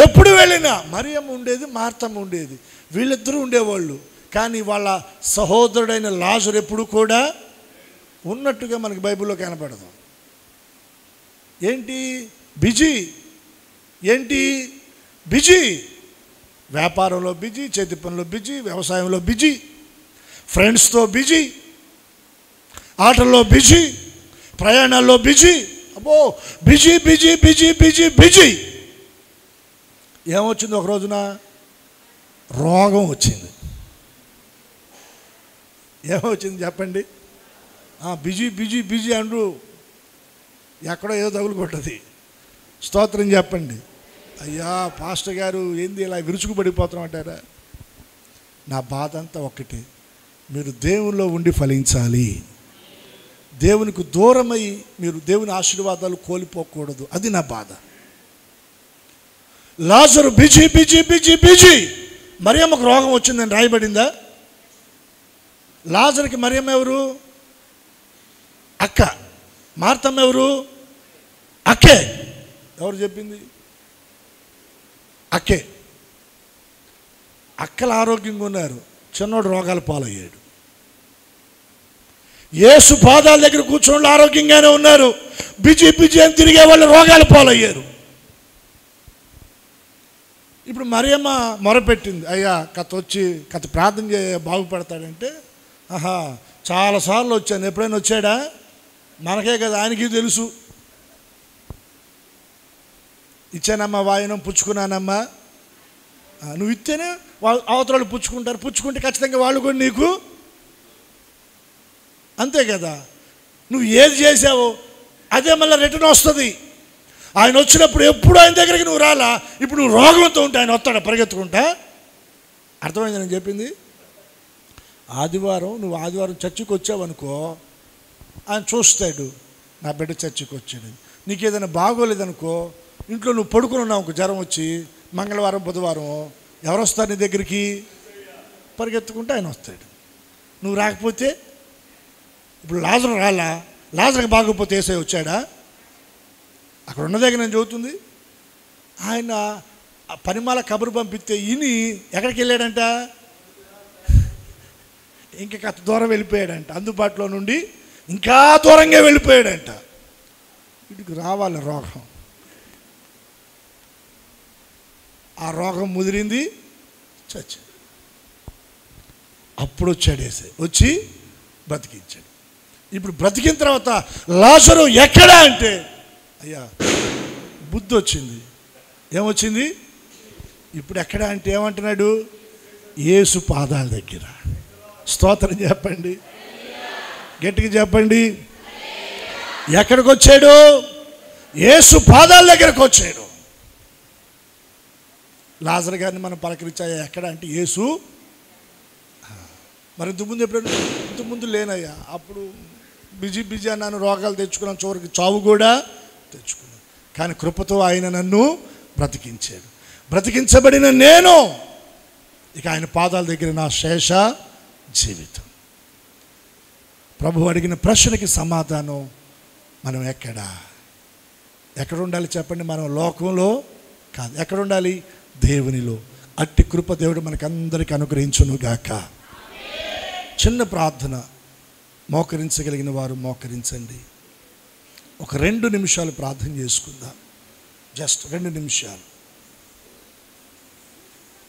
ఎప్పుడు వెళ్ళినా మరియమ్మ ఉండేది, మార్తమ్మ ఉండేది, వీళ్ళిద్దరూ ఉండేవాళ్ళు. కానీ వాళ్ళ సహోదరుడైన లాజరు ఎప్పుడు కూడా ఉన్నట్టుగా మనకి బైబిల్లో కనపడదు. ఏంటి? బిజీ. ఏంటి? బిజీ. వ్యాపారంలో బిజీ, చేతి పనిలో బిజీ, వ్యవసాయంలో బిజీ, ఫ్రెండ్స్తో బిజీ, ఆటల్లో బిజీ, ప్రయాణాల్లో బిజీ. అబ్బో busy busy busy busy busy. ఏమొచ్చింది? ఒక రోజున రోగం వచ్చింది. ఏమొచ్చింది చెప్పండి? బిజీ బిజీ బిజీ అంటూ ఎక్కడో ఏదో తగులుకుంటుంది. స్తోత్రం చెప్పండి. అయ్యా పాస్టర్ గారు ఏంది ఇలా విరుచుకుపడిపోతాం అంటారా? నా బాధ అంతా ఒక్కటే, మీరు దేవునిలో ఉండి ఫలించాలి. దేవునికి దూరమై మీరు దేవుని ఆశీర్వాదాలు కోల్పోకూడదు. అది నా బాధ. లాజరు బిజీ బిజీ బిజీ బిజీ. మరియమ్మకు రోగం వచ్చిందని రాయబడిందా? లాజరుకి మరియమ్మ ఎవరు? అక్క. మార్తమ్మ ఎవరు? అక్కే. ఎవరు చెప్పింది? అక్కే. అక్కలు ఆరోగ్యంగా ఉన్నారు, చిన్నోడు రోగాల పాలయ్యాడు. యేసు పాదాల దగ్గర కూర్చొని ఆరోగ్యంగానే ఉన్నారు, బిజీ బిజీ అని తిరిగే వాళ్ళు రోగాల పాలయ్యారు. ఇప్పుడు మరియమ్మ మొరపెట్టింది, అయ్యా కథ ప్రార్థన బాగుపడతాడంటే, చాలాసార్లు వచ్చాను, ఎప్పుడైనా వచ్చాడా? మనకే కదా, ఆయనకి తెలుసు. ఇచ్చానమ్మా వాయనం, పుచ్చుకున్నానమ్మా. నువ్వు ఇస్తేనే అవతరాలు పుచ్చుకుంటారు, పుచ్చుకుంటే ఖచ్చితంగా వాళ్ళు కూడా నీకు అంతే కదా. నువ్వు ఏది చేసావో అదే మళ్ళీ రిటర్న్ వస్తుంది. ఆయన వచ్చినప్పుడు ఎప్పుడు ఆయన దగ్గరికి నువ్వు రాలా, ఇప్పుడు నువ్వు రోగంతో ఉంటే ఆయన వస్తాడా పరిగెత్తుకుంటా? అర్థమైంది నేను చెప్పింది? నువ్వు ఆదివారం చర్చికి వచ్చావనుకో, ఆయన చూస్తాడు, నా బిడ్డ చర్చికి వచ్చాడు. నీకు ఏదైనా బాగోలేదనుకో, ఇంట్లో నువ్వు పడుకుని ఉన్నావు, ఒక జ్వరం వచ్చి, మంగళవారం బుధవారం ఎవరు వస్తారు నీ దగ్గరికి? పరిగెత్తుకుంటే ఆయన వస్తాడు. నువ్వు రాకపోతే, ఇప్పుడు లాజరు రాలా, లాజరుకి బాగోకపోతే యేసయ్య వచ్చాడా? అక్కడ ఉన్న దగ్గర నేను చదువుతుంది, ఆయన పనిమాల కబురు పంపిస్తే ఇని ఎక్కడికి వెళ్ళాడంట? ఇంకా దూరం వెళ్ళిపోయాడంట, అందుబాటులో నుండి ఇంకా దూరంగా వెళ్ళిపోయాడంట. వీటికి రావాలి రోగం. ఆ రోగం ముదిరింది, చచ్చి అప్పుడు వచ్చాడు యేసయ్య, వచ్చి బ్రతికించాడు. ఇప్పుడు బ్రతికిన తర్వాత లాజరు ఎక్కడా అంటే, అయ్యా బుద్ధి వచ్చింది. ఏమొచ్చింది? ఇప్పుడు ఎక్కడ అంటే ఏమంటున్నాడు? యేసు పాదాల దగ్గర. స్తోత్రం చెప్పండి, గట్టిగా చెప్పండి. ఎక్కడికి వచ్చాడు? యేసు పాదాల దగ్గరకు వచ్చాడు. లాజరు గారిని మనం పలకరించాయా ఎక్కడ అంటే యేసు. మరి ఇంతకుముందు ఎప్పుడైనా ఇంతకుముందు లేనయ్యా, అప్పుడు బిజీ అన్నాను, రోగాలు తెచ్చుకున్నాను, చివరికి చావు కూడా తెచ్చుకున్నాను. కానీ కృపతో ఆయన నన్ను బ్రతికించాడు. బ్రతికించబడిన నేను ఇక ఆయన పాదాల దగ్గర నా శేష జీవితం. ప్రభు అడిగిన ప్రశ్నకి సమాధానం, మనం ఎక్కడ ఉండాలి చెప్పండి? మనం లోకంలో కాదు, ఎక్కడ ఉండాలి? దేవునిలో. అట్టి కృప దేవుడు మనకందరికీ అనుగ్రహించునుగాక. చిన్న ప్రార్థన, మోకరించగలిగిన వారు మోకరించండి. ఒక 2 నిమిషాలు ప్రార్థన చేసుకుందాం. జస్ట్ 2 నిమిషాలు.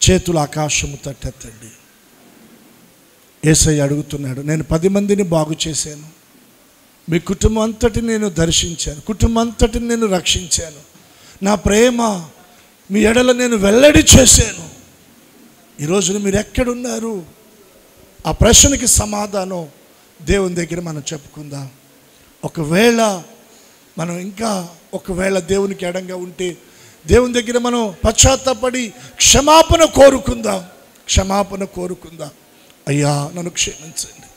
చేతులు ఆకాశము తట్టెత్తండి. యేసయ్య అడుగుతున్నాడు, నేను 10 మందిని బాగు చేశాను, మీ కుటుంబం అంతటిని నేను దర్శించాను, కుటుంబం అంతటిని నేను రక్షించాను, నా ప్రేమ మీ ఎడల నేను వెల్లడి చేశాను. ఈరోజున మీరు ఎక్కడున్నారు? ఆ ప్రశ్నకి సమాధానం దేవుని దగ్గర మనం చెప్పుకుందాం. ఒకవేళ మనం ఒకవేళ దేవునికి ఎడంగా ఉంటే దేవుని దగ్గర మనం పశ్చాత్తాపడి క్షమాపణ కోరుకుందాం. అయ్యా నన్ను క్షమించండి,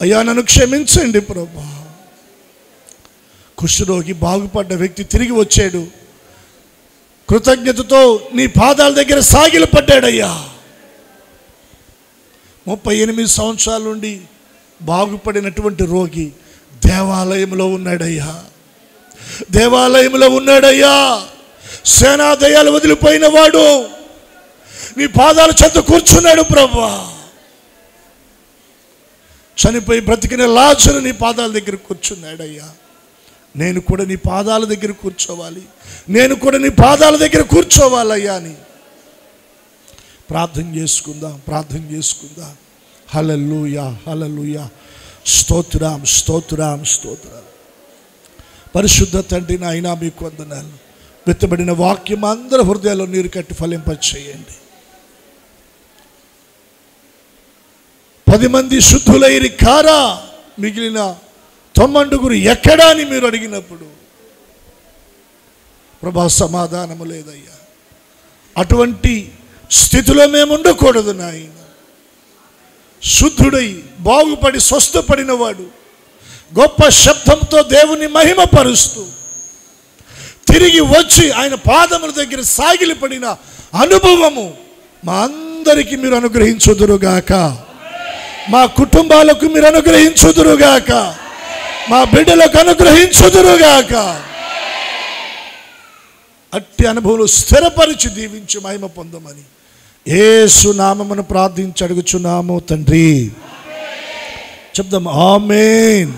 అయ్యా నన్ను క్షమించండి ప్రభువా. కుష్ఠరోగి బాగుపడ్డ వ్యక్తి తిరిగి వచ్చాడు, కృతజ్ఞతతో నీ పాదాల దగ్గర సాగిలపడ్డాడయ్యా. 38 సంవత్సరాల నుండి బాగుపడినటువంటి రోగి దేవాలయంలో ఉన్నాడయ్యా. సేనాదయాలు వదిలిపోయిన వాడు నీ పాదాల చెంత కూర్చున్నాడు ప్రభువా. చనిపోయి బ్రతికిన లాజరు నీ పాదాల దగ్గర కూర్చున్నాడయ్యా. నేను కూడా నీ పాదాల దగ్గర కూర్చోవాలయ్యా అని ప్రార్థన చేసుకుందాం. హల్లెలూయా. స్తోత్రం. పరిశుద్ధ తండ్రి నాయనా మీకు వందనాలు. విత్తబడిన వాక్యం అందరి హృదయాల్లో నీరు కట్టి ఫలింపచేయండి. 10 మంది శుద్ధులైరి కారా, మిగిలిన 90 ఎక్కడా అని మీరు అడిగినప్పుడు ప్రభా సమాధానము లేదయ్యా. అటువంటి స్థితిలో మేము ఉండకూడదు నాయన. శుద్ధుడై బాగుపడి స్వస్థపడిన వాడు గొప్ప శబ్దంతో దేవుని మహిమపరుస్తూ తిరిగి వచ్చి ఆయన పాదముల దగ్గర సాగిలపడిన అనుభవము మా అందరికీ మీరు అనుగ్రహించుదురుగాక. మా కుటుంబాలకు మీరు అనుగ్రహించుదురుగాక. మా బిడ్డలకు అనుగ్రహించుదురుగాక. అట్టి అనుభవంలో స్థిరపరిచి దీవించి మహిమ పొందమని యేసు నామమును ప్రార్థించి అడుగుచున్నాము తండ్రి. చెప్దాం ఆమేన్.